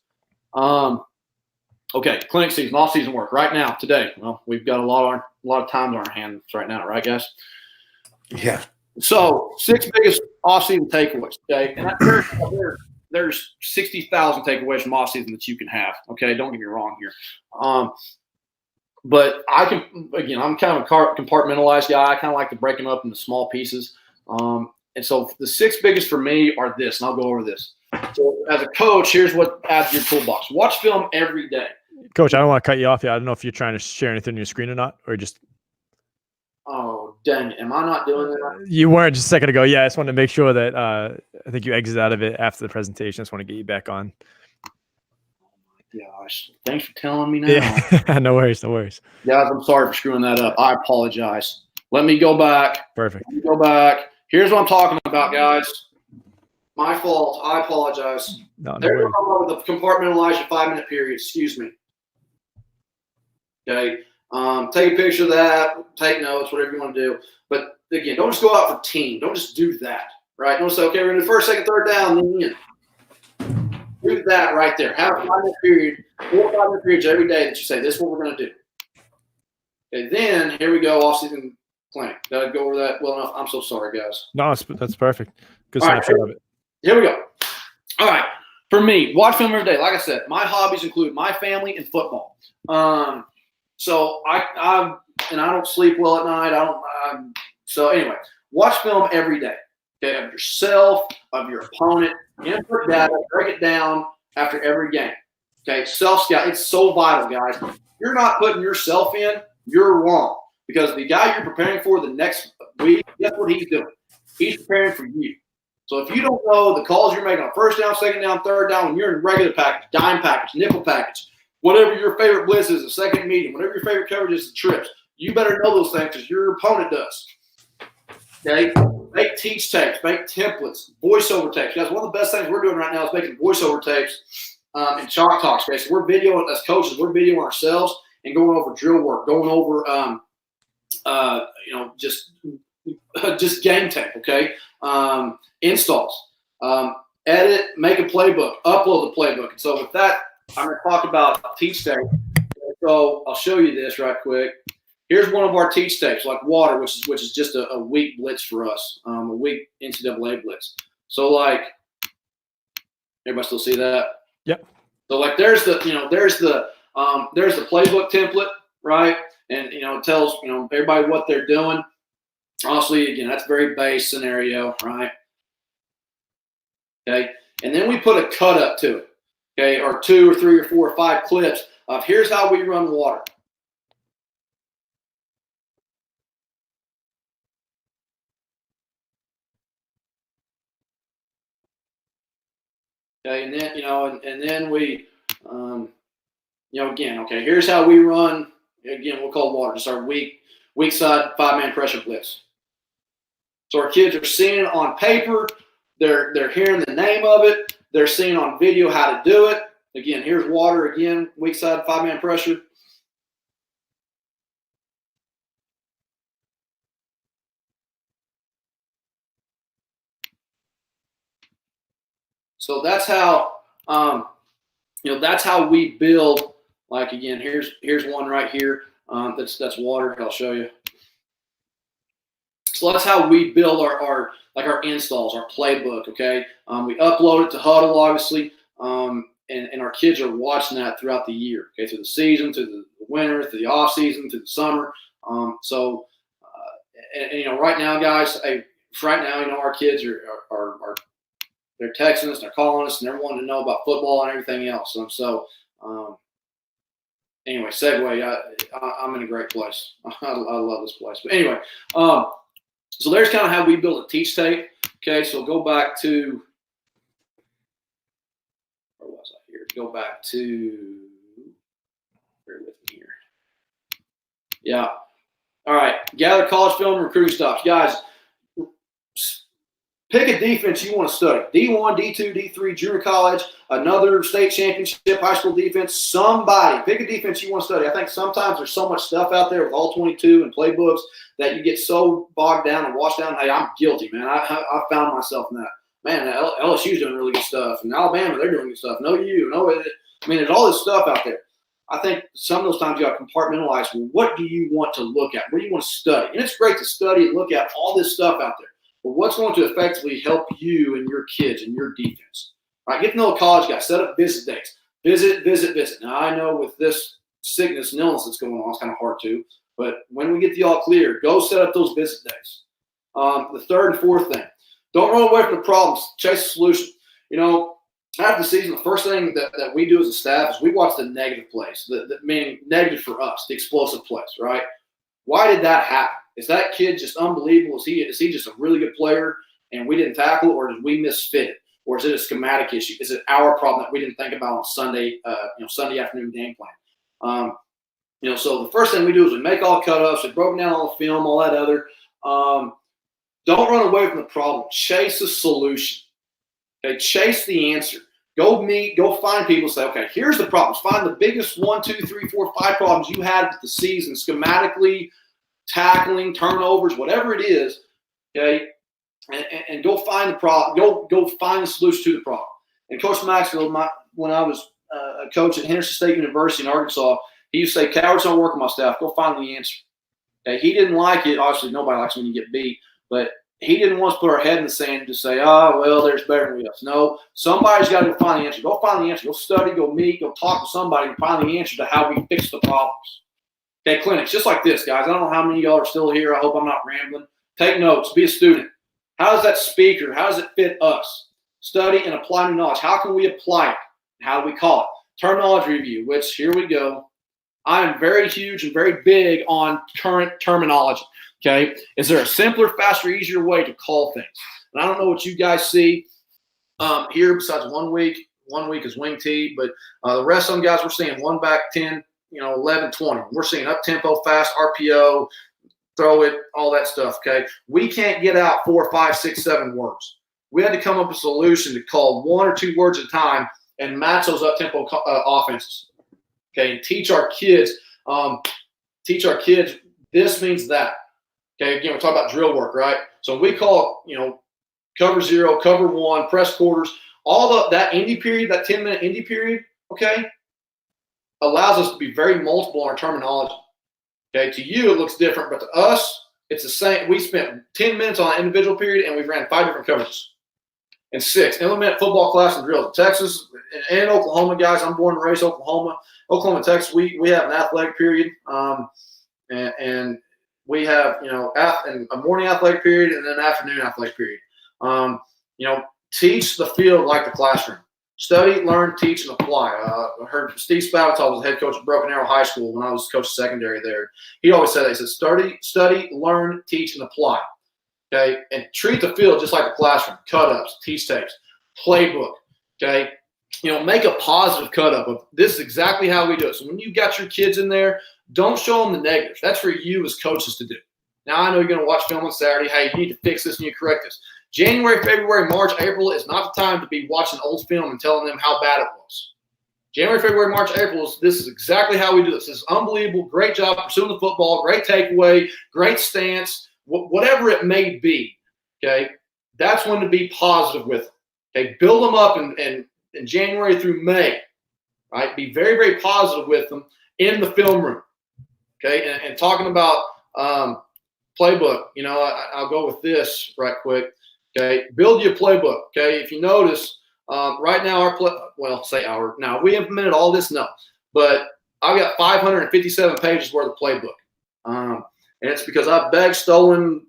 Okay, clinic season, off season work right now today. Well, we've got a lot of time on our hands right now, right, guys? Yeah. So 6 biggest off season takeaways. Okay, and there's 60,000 takeaways from off season that you can have. Okay, don't get me wrong here. But I'm kind of a compartmentalized guy. I kind of like to break them up into small pieces. And so the 6 biggest for me are this, and I'll go over this. So as a coach, here's what adds to your toolbox. Watch film every day. Coach, I don't want to cut you off here. I don't know if you're trying to share anything on your screen or not, or just. Oh, dang it. Am I not doing that? You weren't just a second ago. Yeah, I just wanted to make sure that I think you exited out of it after the presentation. I just want to get you back on. Gosh, thanks for telling me now. Yeah, no worries. Guys, I'm sorry for screwing that up. I apologize. Let me go back. Perfect. Here's what I'm talking about, guys. My fault. I apologize. No There's worries. a problem with the compartmentalize your 5 minute period. Excuse me. Okay. Take a picture of that. Take notes, whatever you want to do. But again, don't just go out for team. Don't just do that. Right? Don't say, okay, we're going to do first, second, third down, then in. Do that right there. Have a 5 minute period, 4 5 minute periods every day that you say, this is what we're going to do. Okay, then here we go, off-season clinic. Did I go over that well enough? I'm so sorry, guys. No, that's perfect. Good All snapshot right, of it. Here we go. All right. For me, watch film every day. Like I said, my hobbies include my family and football. So I don't sleep well at night. So anyway, watch film every day. Okay, of yourself, of your opponent, input data, break it down after every game. Okay, self-scout, it's so vital, guys. If you're not putting yourself in, you're wrong. Because the guy you're preparing for the next week, guess what he's doing? He's preparing for you. So if you don't know the calls you're making on first down, second down, third down, when you're in regular package, dime package, nickel package, whatever your favorite blitz is, a second medium, whatever your favorite coverage is, the trips, you better know those things because your opponent does. Okay? Make teach tapes, make templates, voiceover tapes. Guys, one of the best things we're doing right now is making voiceover tapes and chalk talks. Okay? So we're videoing, as coaches, we're videoing ourselves and going over drill work, going over, just game tape, okay? Installs, edit, make a playbook, upload the playbook. And so with that, I'm going to talk about teach tape. So I'll show you this right quick. Here's one of our teach tapes, like water, which is just a weak blitz for us, a weak NCAA blitz. So like, everybody still see that? Yep. So like, there's the playbook template, right? And it tells everybody what they're doing. Honestly, again, that's very base scenario, right? Okay, and then we put a cut up to it, okay, or 2 or 3 or 4 or 5 clips of here's how we run water. Okay, and then and then we, again, okay, here's how we run. Again, we'll call water just our weak side 5-man pressure blitz. So our kids are seeing it on paper. They're hearing the name of it. They're seeing on video how to do it. Again, here's water. Again, weak side 5-man pressure. So that's how that's how we build. Like again, here's one right here. That's water. I'll show you. So that's how we build our installs, our playbook. Okay, we upload it to Huddle, obviously, and our kids are watching that throughout the year. Okay, through the season, through the winter, through the off season, through the summer. Right now, guys, right now, our kids are they're texting us, they're calling us, and they're wanting to know about football and everything else. Anyway, segue. I'm in a great place. I love this place. But anyway, so there's kind of how we build a teach tape. Okay, so go back to where was I here? Go back to bear with me here. Yeah. All right. Gather college film and recruiting stops, guys. Pick a defense you want to study. D1, D2, D3, junior college, another state championship, high school defense, somebody. Pick a defense you want to study. I think sometimes there's so much stuff out there with all 22 and playbooks that you get so bogged down and washed down. Hey, I'm guilty, man. I found myself in that. Man, LSU's doing really good stuff. And Alabama, they're doing good stuff. There's all this stuff out there. I think some of those times you got to compartmentalize. Well, what do you want to look at? What do you want to study? And it's great to study and look at all this stuff out there. But what's going to effectively help you and your kids and your defense? All right, get to know a college guy. Set up visit dates. Visit. Now, I know with this sickness and illness that's going on, it's kind of hard to. But when we get the all clear, go set up those visit days. The third and fourth thing, don't run away from the problems. Chase a solution. After the season, the first thing that we do as a staff is we watch the negative plays, meaning negative for us, the explosive plays, right? Why did that happen? Is that kid just unbelievable? Is he just a really good player and we didn't tackle, or did we misfit it? Or is it a schematic issue? Is it our problem that we didn't think about on Sunday afternoon game plan? So the first thing we do is we make all cutoffs, we broke down all the film, all that other. Don't run away from the problem. Chase a solution. Okay, chase the answer. Go find people and say, okay, here's the problems. Find the biggest 1, 2, 3, 4, 5 problems you had with the season, schematically, tackling, turnovers, whatever it is, okay, and go find the problem. Go find the solution to the problem. And Coach Maxwell, when I was a coach at Henderson State University in Arkansas, he used to say, cowards don't work on my staff. Go find the answer. Okay, he didn't like it. Obviously, nobody likes when you get beat, but he didn't want us to put our head in the sand and just say, there's better than us. No, somebody's got to go find the answer. Go find the answer. Go study, go meet, go talk to somebody and find the answer to how we fix the problems. Okay, clinics, just like this, guys. I don't know how many of y'all are still here. I hope I'm not rambling. Take notes. Be a student. How does that speaker, how does it fit us? Study and apply new knowledge. How can we apply it? How do we call it? Terminology review, which here we go. I am very huge and very big on current terminology. Okay, is there a simpler, faster, easier way to call things? And I don't know what you guys see here besides 1 week. 1 week is wing T, but the rest of them guys we're seeing 1 back 10, 11, 20. We're seeing up tempo, fast, RPO, throw it, all that stuff. Okay, we can't get out 4, 5, 6, 7 words. We had to come up with a solution to call 1 or 2 words at a time and match those up tempo offenses. Okay, and teach our kids. This means that. Okay, again, we're talking about drill work, right? So we call, cover 0, cover 1, press quarters, all that indie period, that 10-minute indie period, okay, allows us to be very multiple in our terminology. Okay, to you it looks different, but to us it's the same. We spent 10 minutes on an individual period and we ran 5 different coverages. And 6, implement football class and drills. Texas and Oklahoma, guys, I'm born and raised Oklahoma, Texas, we have an athletic period, and we have, a morning athletic period and then an afternoon athletic period. Teach the field like the classroom. Study, learn, teach, and apply. I heard Steve Spavital was the head coach at Broken Arrow High School when I was coach secondary there. He always said, study, learn, teach, and apply. Okay, and treat the field just like the classroom. Cut-ups, teach tapes, playbook. Okay, make a positive cut-up of this is exactly how we do it. So when you got your kids in there, don't show them the negatives. That's for you as coaches to do. Now, I know you're going to watch film on Saturday. Hey, you need to fix this and you correct this. January, February, March, April is not the time to be watching old film and telling them how bad it was. January, February, March, April, this is exactly how we do this. This is unbelievable. Great job pursuing the football. Great takeaway. Great stance. Whatever it may be, okay, that's when to be positive with them. Okay, build them up in January through May, right? Be very, very positive with them in the film room, okay? And talking about playbook, I'll go with this right quick, okay? Build your playbook, okay? If you notice, right now now we implemented all this, no, but I've got 557 pages worth of playbook, and it's because I've begged, stolen,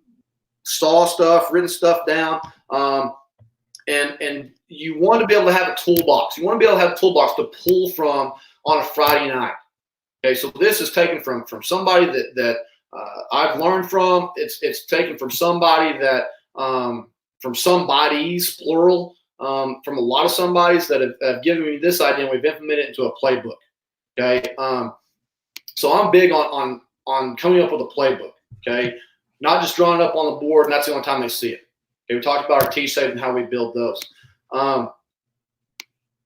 saw stuff, written stuff down, and you want to be able to have a toolbox. You want to be able to have a toolbox to pull from on a Friday night. Okay, so this is taken from somebody that I've learned from. It's taken from somebody that from somebody's plural, from a lot of somebodies that have given me this idea, and we've implemented it into a playbook. Okay, so I'm big on coming up with a playbook. Okay, not just drawing it up on the board, and that's the only time they see it. Okay, we talked about our T-shapes and how we build those.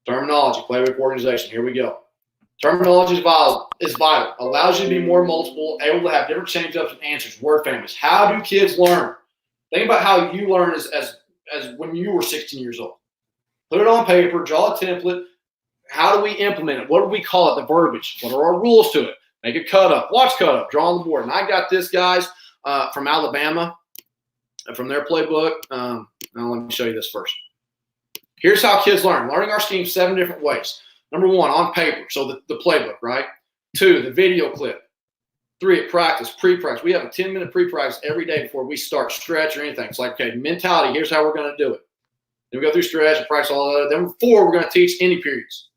Terminology, playbook organization. Here we go. Terminology is vital. Allows you to be more multiple, able to have different change-ups and answers, word families. How do kids learn? Think about how you learn as when you were 16 years old. Put it on paper, draw a template. How do we implement it? What do we call it? The verbiage. What are our rules to it? Make a cut-up. Watch cut-up. Draw on the board. And I got this, guys, from Alabama, from their playbook. Now let me show you this first. Here's how kids learn. Learning our scheme 7 different ways. Number 1, on paper, so the playbook, right? 2, the video clip. 3, at practice, pre-practice. We have a 10-minute pre-practice every day before we start stretch or anything. It's like, okay, mentality, here's how we're going to do it. Then we go through stretch and practice all that. Then 4, we're going to teach any periods.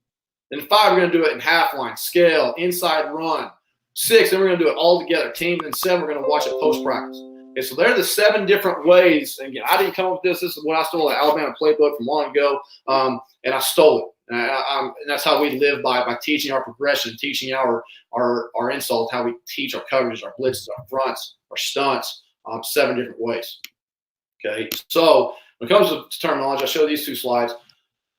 Then 5, we're going to do it in half line, scale, inside run. 6, then we're going to do it all together, team. And 7, we're going to watch it post-practice. Okay, so they're the 7 different ways. And again, I didn't come up with this. This is what I stole, the Alabama playbook from long ago, and I stole it. And that's how we live by teaching our progression, teaching our insult, how we teach our coverages, our blitzes, our fronts, our stunts, 7 different ways. Okay, so when it comes to terminology, I'll show these 2 slides.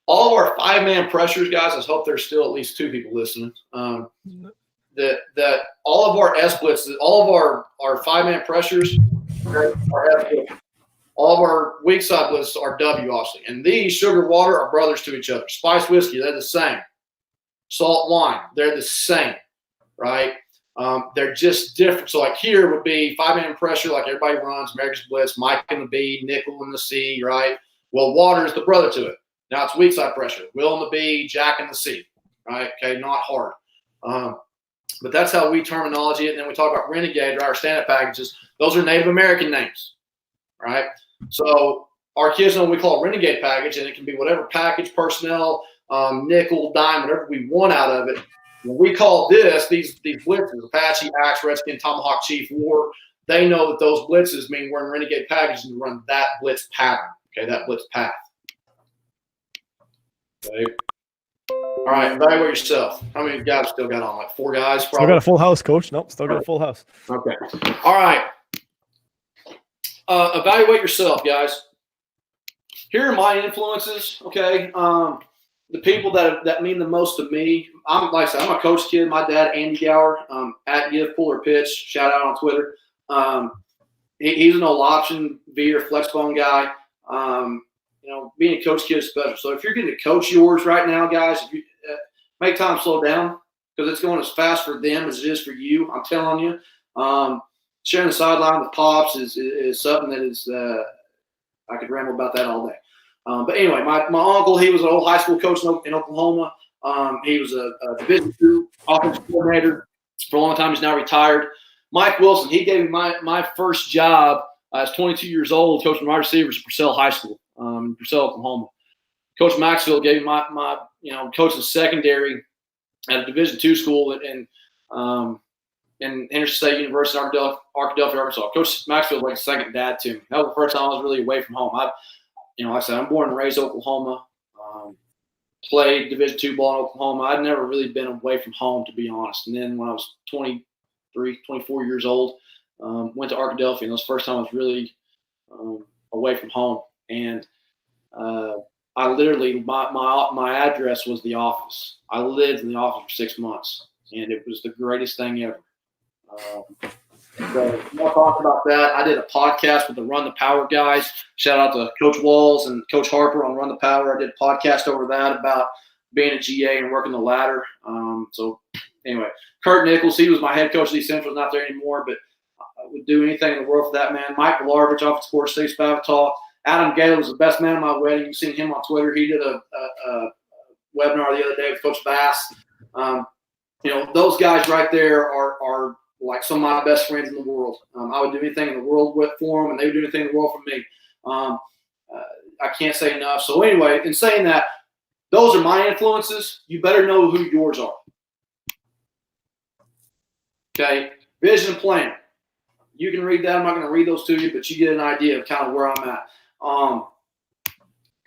All of our 5-man pressures, guys, I hope there's still at least 2 people listening. That all of our S blitzes, all of our 5-man pressures are F blitzes. All of our weak side blitzes are W, obviously. And these, sugar, water, are brothers to each other. Spice whiskey, they're the same. Salt, wine, they're the same, right? They're just different. So like here would be 5-man pressure, like everybody runs, America's Blitz, Mike in the B, Nickel in the C, right? Well, water is the brother to it. Now it's weak side pressure. Will in the B, Jack in the C, right? Okay, not hard. But that's how we terminology it. And then we talk about Renegade, right? Our stand-up packages. Those are Native American names, right? So our kids know what we call a Renegade package, and it can be whatever package, personnel, nickel, dime, whatever we want out of it. When we call these blitzes, Apache, Axe, Redskin, Tomahawk, Chief, War, they know that those blitzes mean we're in Renegade packages and run that blitz pattern, okay, that blitz path. Okay. All right, evaluate yourself. How many guys still got on? Like 4 guys, probably? Still got a full house, Coach. Nope, still got a full house. Okay. All right. Evaluate yourself, guys. Here are my influences, okay? The people that mean the most to me. I'm a coach kid. My dad, Andy Gower, at Give Pull or Pitch, shout out on Twitter. He's an old option veer flex bone guy. Being a coach kid is special. So if you're getting to coach yours right now, guys, if you, make time slow down because it's going as fast for them as it is for you. I'm telling you. Sharing the sideline with Pops is something that is I could ramble about that all day. But anyway, my uncle, he was an old high school coach in Oklahoma. He was a Division II offensive coordinator for a long time. He's now retired. Mike Wilson, he gave me my first job. I was 22 years old, coaching wide receivers at Purcell High School in Purcell, Oklahoma. Coach Maxfield gave me my coaching secondary at a Division II school in Henderson State University, Arkadelphia, Arkansas. Coach Maxfield was like a second dad to me. That was the first time I was really away from home. Like I said, I'm born and raised Oklahoma. Played Division II ball in Oklahoma. I'd never really been away from home, to be honest. And then when I was 23, 24 years old, went to Arkadelphia, and that was the first time I was really away from home. And I literally, my address was the office. I lived in the office for 6 months, and it was the greatest thing ever. So we'll talk about that. I did a podcast with the Run the Power guys. Shout out to Coach Walls and Coach Harper on Run the Power. I did a podcast over that about being a GA and working the ladder. So anyway, Kurt Nichols, he was my head coach at East Central, not there anymore, but I would do anything in the world for that man. Mike Volarovich, offensive coordinator, State Spavital. Adam Gaylor was the best man at my wedding. You've seen him on Twitter. He did a webinar the other day with Coach Bass. Those guys right there are like some of my best friends in the world. I would do anything in the world for them, and they would do anything in the world for me. I can't say enough. So anyway, in saying that, those are my influences. You better know who yours are. Okay, vision and plan. You can read that. I'm not going to read those to you, but you get an idea of kind of where I'm at.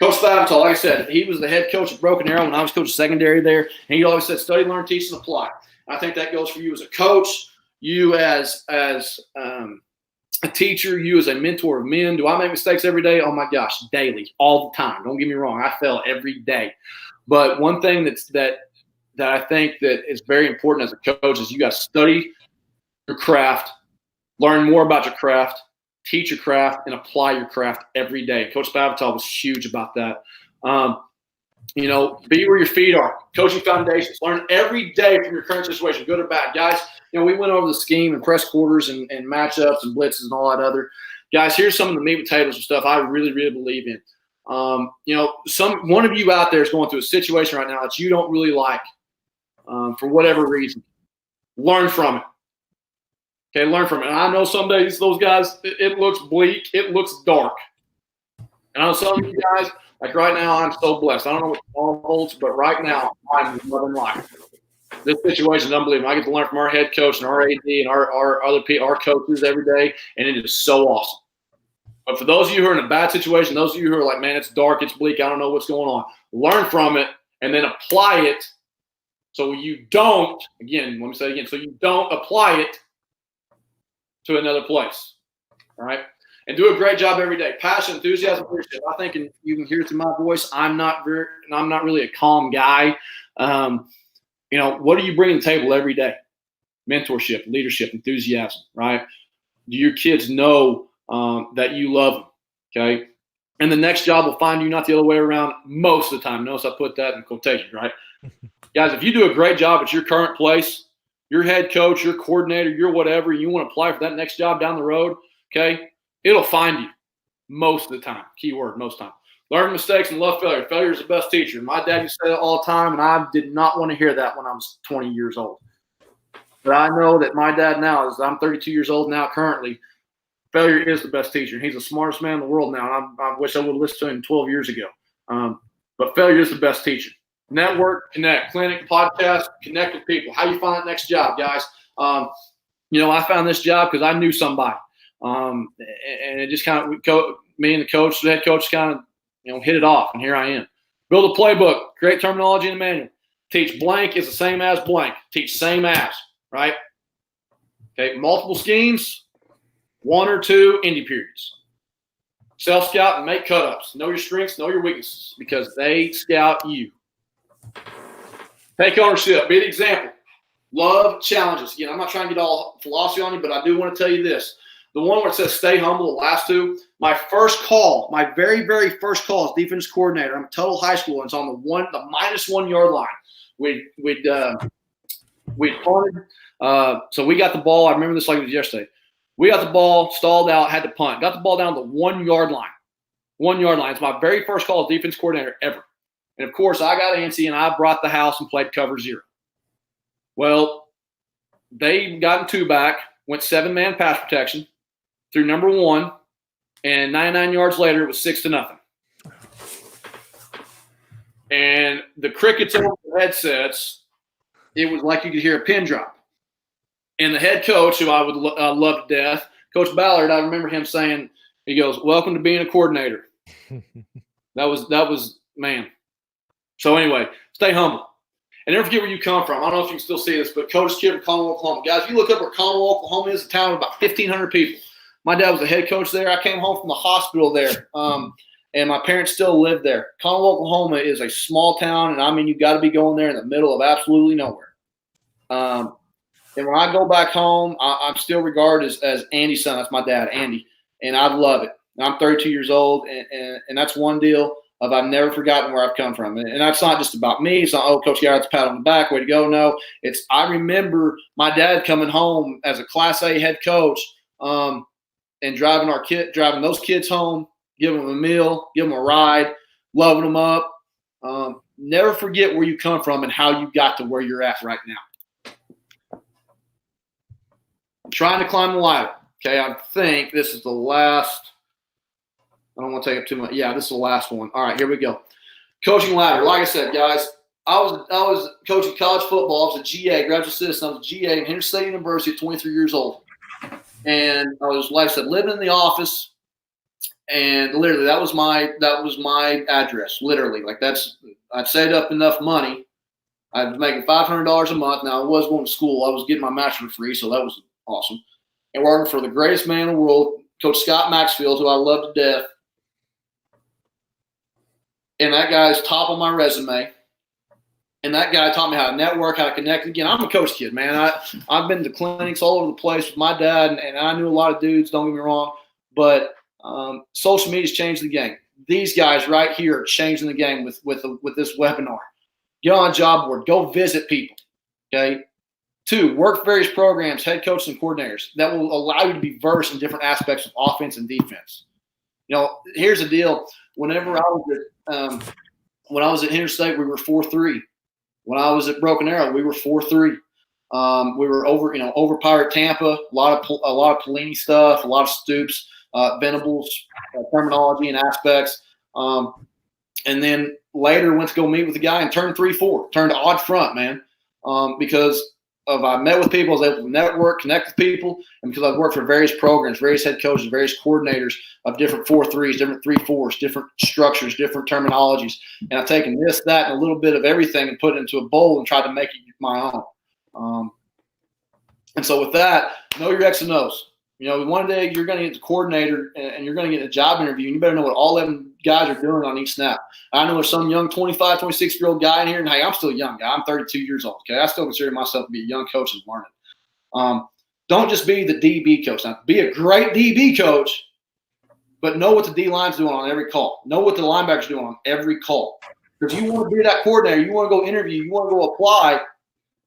Coach Spavital, like I said, he was the head coach at Broken Arrow when I was coaching secondary there, and he always said, study, learn, teach, and apply. I think that goes for you as a coach, you as a teacher, you as a mentor of men. Do I make mistakes every day? Oh, my gosh, daily, all the time. Don't get me wrong. I fail every day. But one thing that I think that is very important as a coach is you got to study your craft, learn more about your craft, teach your craft, and apply your craft every day. Coach Spavital was huge about that. Be where your feet are. Coaching foundations. Learn every day from your current situation, good or bad. Guys, we went over the scheme and press quarters and matchups and blitzes and all that other. Guys, here's some of the meat and potatoes and stuff I really, really believe in. One of you out there is going through a situation right now that you don't really like for whatever reason. Learn from it. Okay, learn from it. And I know some days those guys, it looks bleak. It looks dark. And I know some of you guys, like right now, I'm so blessed. I don't know what tomorrow holds, but right now, I'm loving life. This situation is unbelievable. I get to learn from our head coach and our AD and our other people, our coaches every day, and it is so awesome. But for those of you who are in a bad situation, those of you who are like, man, it's dark, it's bleak, I don't know what's going on, learn from it and then apply it so you don't, again, let me say it again, so you don't apply it to another place, all right? And do a great job every day. Passion, enthusiasm, leadership. I think, and you can hear it through my voice, I'm not really a calm guy. What do you bring to the table every day? Mentorship, leadership, enthusiasm, right? Do your kids know that you love them, okay? And the next job will find you, not the other way around, most of the time. Notice I put that in quotation, right? Guys, if you do a great job at your current place, your head coach, your coordinator, your whatever, you want to apply for that next job down the road, okay, it'll find you most of the time. Keyword, most time. Learn mistakes and love failure. Failure is the best teacher. My dad used to say that all the time, and I did not want to hear that when I was 20 years old. But I know that my dad now, as I'm 32 years old now currently, failure is the best teacher. He's the smartest man in the world now, and I wish I would have listened to him 12 years ago. But failure is the best teacher. Network, connect, clinic, podcast, connect with people. How you find that next job, guys? I found this job because I knew somebody. And it just kind of, me and the coach, the head coach kind of, hit it off, and here I am. Build a playbook, create terminology in the manual. Teach blank is the same as blank. Teach same as, right? Okay, multiple schemes, 1 or 2 indie periods. Self-scout and make cut-ups. Know your strengths, know your weaknesses, because they scout you. Take ownership. Be the example. Love challenges. Again, I'm not trying to get all philosophy on you, but I do want to tell you this. The one where it says stay humble, the last 2, my very, very first call as defense coordinator, I'm at Tuttle High School, and it's on the -1 yard line. We'd punted. So we got the ball. I remember this like it was yesterday. We got the ball, stalled out, had to punt. Got the ball down to the 1 yard line. 1 yard line. It's my very first call as defense coordinator ever. And, of course, I got antsy, and I brought the house and played cover 0. Well, they got in 2-back, went 7-man pass protection, through number 1, and 99 yards later, it was 6-0. And the crickets on the headsets, it was like you could hear a pin drop. And the head coach, who I would love to death, Coach Ballard, I remember him saying, he goes, "Welcome to being a coordinator." That was, man. So anyway, stay humble. And never forget where you come from. I don't know if you can still see this, but Coach Kid from Conwell, Oklahoma. Guys, if you look up where Conwell, Oklahoma is, a town of about 1,500 people. My dad was the head coach there. I came home from the hospital there, and my parents still live there. Conwell, Oklahoma is a small town, and I mean, you got to be going there in the middle of absolutely nowhere. And when I go back home, I'm still regarded as Andy's son. That's my dad, Andy, and I love it. And I'm 32 years old, and that's one deal of I've never forgotten where I've come from. And that's not just about me. It's not, oh, Coach Garrett's pat on the back, way to go. No, it's I remember my dad coming home as a Class A head coach and driving those kids home, giving them a meal, giving them a ride, loving them up. Never forget where you come from and how you got to where you're at right now. I'm trying to climb the ladder. Okay, I think this is the last. I don't want to take up too much. Yeah, this is the last one. All right, here we go. Coaching ladder. Like I said, guys, I was coaching college football. I was a GA, graduate assistant. I was a GA in Henderson State University at 23 years old. And I was, like I said, living in the office. And literally, that was my address. Literally, like I'd saved up enough money. I was making $500 a month. Now I was going to school. I was getting my master's for free, so that was awesome. And working for the greatest man in the world, Coach Scott Maxfield, who I love to death. And that guy's top of my resume. And that guy taught me how to network, how to connect. Again, I'm a coach kid, man. I've been to clinics all over the place with my dad, and I knew a lot of dudes. Don't get me wrong, but social media's changed the game. These guys right here are changing the game with this webinar. Get on a job board. Go visit people. Okay. 2, work various programs, head coaches and coordinators that will allow you to be versed in different aspects of offense and defense. You know, here's the deal. Whenever I was at Henderson State, we were 4-3. When I was at Broken Arrow, we were 4-3. We were over Pirate Tampa. A lot of Pelini stuff, a lot of Stoops, Venables terminology and aspects. And then later went to go meet with the guy and turned 3-4, turned odd front, man, because I met with people, I was able to network, connect with people, and because I've worked for various programs, various head coaches, various coordinators of different 4-3s, different 3-4s, different structures, different terminologies. And I've taken this, that, and a little bit of everything and put it into a bowl and tried to make it my own. And so with that, know your X and O's. You know, one day you're going to get the coordinator and you're going to get a job interview, and you better know what all 11 guys are doing on each snap. I know there's some young 25, 26-year-old guy in here, and hey, I'm still a young guy. I'm 32 years old, okay? I still consider myself to be a young coach and learning. Don't just be the DB coach. Now, be a great DB coach, but know what the D-line's doing on every call. Know what the linebacker's doing on every call. If you want to be that coordinator, you want to go interview, you want to go apply,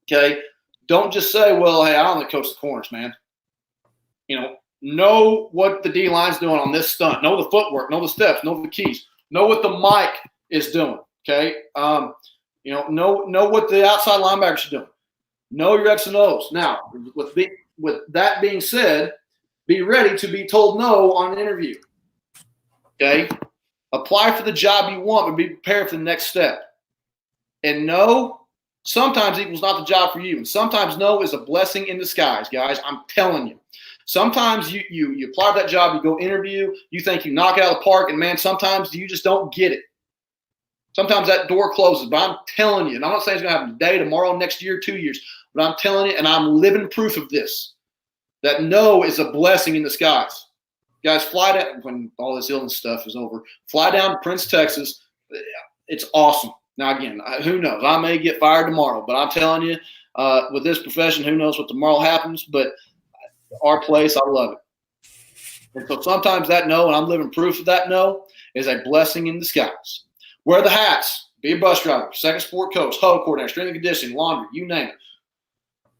okay, don't just say, well, hey, I only coach the corners, man. You know what the D-line's doing on this stunt. Know the footwork. Know the steps. Know the keys. Know what the mic is doing, okay? Know what the outside linebackers are doing. Know your X and O's. Now, with that being said, be ready to be told no on an interview, okay? Apply for the job you want, but be prepared for the next step. And no sometimes equals not the job for you. And sometimes no is a blessing in disguise, guys. I'm telling you. Sometimes you apply for that job, you go interview, you think you knock it out of the park, and, man, sometimes you just don't get it. Sometimes that door closes, but I'm telling you, and I'm not saying it's going to happen today, tomorrow, next year, 2 years, but I'm telling you, and I'm living proof of this, that no is a blessing in disguise. Guys, fly down, when all this illness stuff is over, fly down to Prince, Texas. It's awesome. Now, again, who knows? I may get fired tomorrow, but I'm telling you, with this profession, who knows what tomorrow happens, but our place, I love it. And so sometimes that no, and I'm living proof of that no, is a blessing in disguise. Wear the hats. Be a bus driver, second sport coach, huddle coordinator, strength and conditioning, laundry, you name it.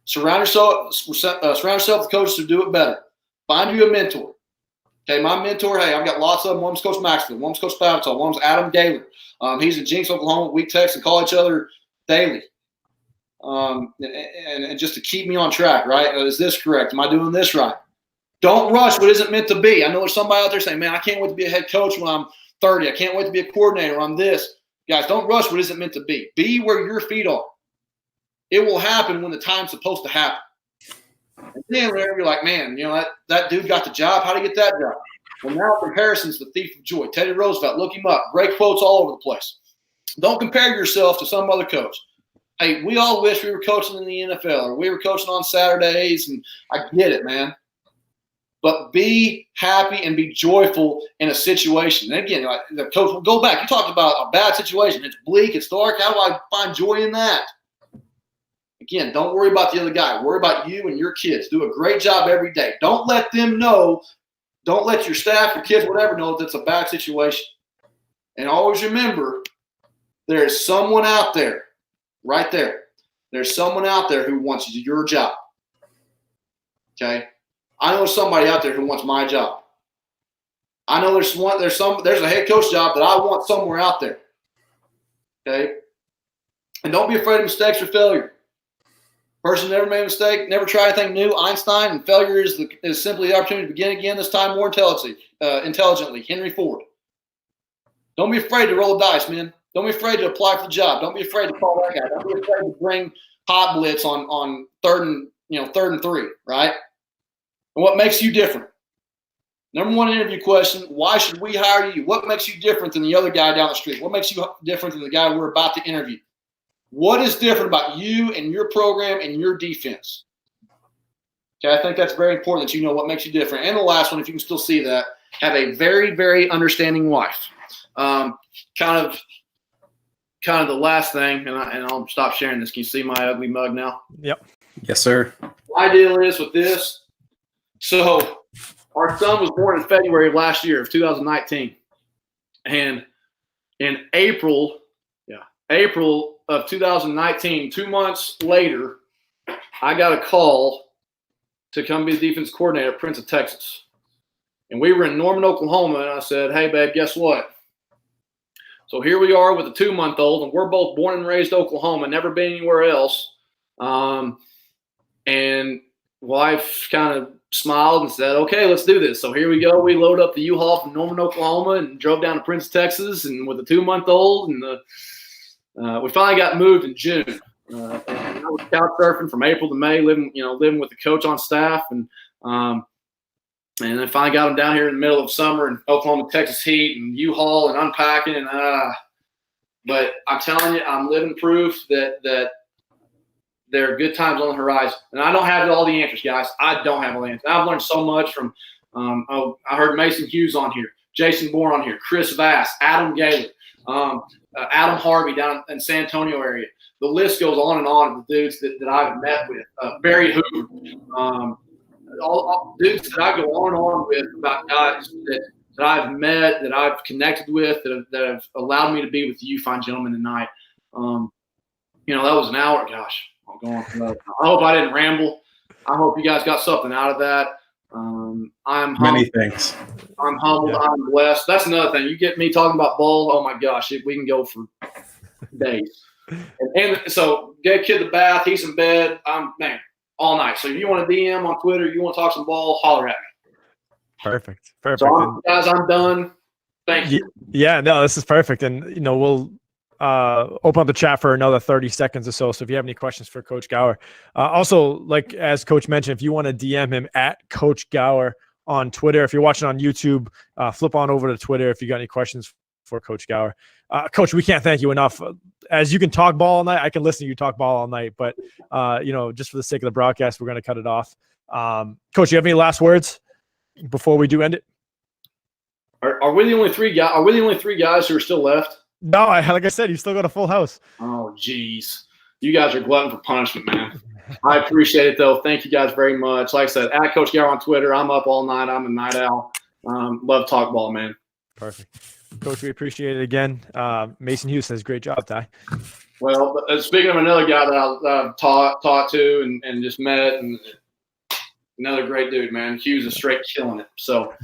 Surround yourself with coaches who do it better. Find you a mentor. Okay, my mentor, hey, I've got lots of them. One's Coach Maxfield, one's Coach Spavital, one's Adam Gaylor. He's in Jinx, Oklahoma. We text and call each other daily. And just to keep me on track, right? Is this correct? Am I doing this right? Don't rush what isn't meant to be. I know there's somebody out there saying, man, I can't wait to be a head coach when I'm 30. I can't wait to be a coordinator on this. Guys, don't rush what isn't meant to be. Be where your feet are. It will happen when the time's supposed to happen. And then whenever you're like, man, that dude got the job. How did he get that job? Well, now comparison's the thief of joy. Teddy Roosevelt, look him up. Great quotes all over the place. Don't compare yourself to some other coach. Hey, we all wish we were coaching in the NFL or we were coaching on Saturdays, and I get it, man. But be happy and be joyful in a situation. And again, the coach will go back. You talked about a bad situation. It's bleak. It's dark. How do I find joy in that? Again, don't worry about the other guy. Worry about you and your kids. Do a great job every day. Don't let them know. Don't let your staff, your kids, whatever, know that it's a bad situation. And always remember, there's someone out there, right there. There's someone out there who wants your job. Okay? I know somebody out there who wants my job. I know there's a head coach job that I want somewhere out there. Okay? And don't be afraid of mistakes or failure. Person never made a mistake, never tried anything new. Einstein, and failure is simply the opportunity to begin again, this time more intelligently. Henry Ford. Don't be afraid to roll the dice, man. Don't be afraid to apply for the job. Don't be afraid to call that guy. Don't be afraid to bring hot blitz on third and 3, right? And what makes you different? Number one interview question, why should we hire you? What makes you different than the other guy down the street? What makes you different than the guy we're about to interview? What is different about you and your program and your defense? Okay, I think that's very important that you know what makes you different. And the last one, if you can still see that, have a very, very understanding wife. Kind of the last thing, and I'll stop sharing this. Can you see my ugly mug now? Yep. Yes, sir. My deal is with this. So our son was born in February of last year, of 2019. And in April of 2019, 2 months later, I got a call to come be the defense coordinator at Prince of Texas. And we were in Norman, Oklahoma, and I said, hey, babe, guess what? So here we are with a 2-month-old, and we're both born and raised Oklahoma, never been anywhere else. And wife kind of smiled and said, okay, let's do this. So here we go. We load up the U-Haul from Norman, Oklahoma, and drove down to Prince, Texas, and with a 2-month-old, and we finally got moved in June. And I was couch surfing from April to May, living with the coach on staff, and then finally got them down here in the middle of summer in Oklahoma, Texas heat, and U-Haul and unpacking, and but I'm telling you, I'm living proof that there are good times on the horizon. And I don't have all the answers, guys. I don't have all the answers. I've learned so much from I heard Mason Hughes on here, Jason Moore on here, Chris Vass, Adam Gaylor, Adam Harvey down in San Antonio area. The list goes on and on of the dudes that I've met with. Barry Hoover, all dudes that I go on and on with about guys that I've met, that I've connected with, that have allowed me to be with you fine gentlemen tonight. That was an hour. Gosh, I'm going for that. I hope I didn't ramble. I hope you guys got something out of that. I'm many things. I'm humbled. Yeah. I'm blessed. That's another thing. You get me talking about bowl. Oh my gosh, we can go for days. And so get kid the bath. He's in bed. I'm all night. So if you want to DM on Twitter, you want to talk some ball, holler at me. Perfect. So guys, I'm done. Thank you. Yeah, no, this is perfect. And we'll open up the chat for another 30 seconds or so. So if you have any questions for Coach Gower, also, like as Coach mentioned, if you want to DM him at Coach Gower on Twitter, if you're watching on YouTube, flip on over to Twitter if you got any questions for Coach Gower. Coach, we can't thank you enough. As you can talk ball all night, I can listen to you talk ball all night, but just for the sake of the broadcast, we're going to cut it off. Coach, you have any last words before we do end it? Are we the only three guys? Are we the only three guys who are still left? No, like I said, you still got a full house. Oh, geez. You guys are glutton for punishment, man. I appreciate it, though. Thank you guys very much. Like I said, at Coach Gower on Twitter. I'm up all night. I'm a night owl. Love talk ball, man. Perfect. Coach, we appreciate it again. Mason Hughes says, great job, Ty. Well, speaking of another guy that I've talked to and just met, and another great dude, man. Hughes is straight killing it. So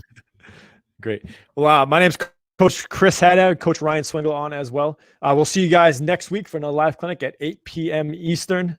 great. Well, my name's Coach Chris Haddad, Coach Ryan Swingle on as well. We'll see you guys next week for another live clinic at 8 p.m. Eastern.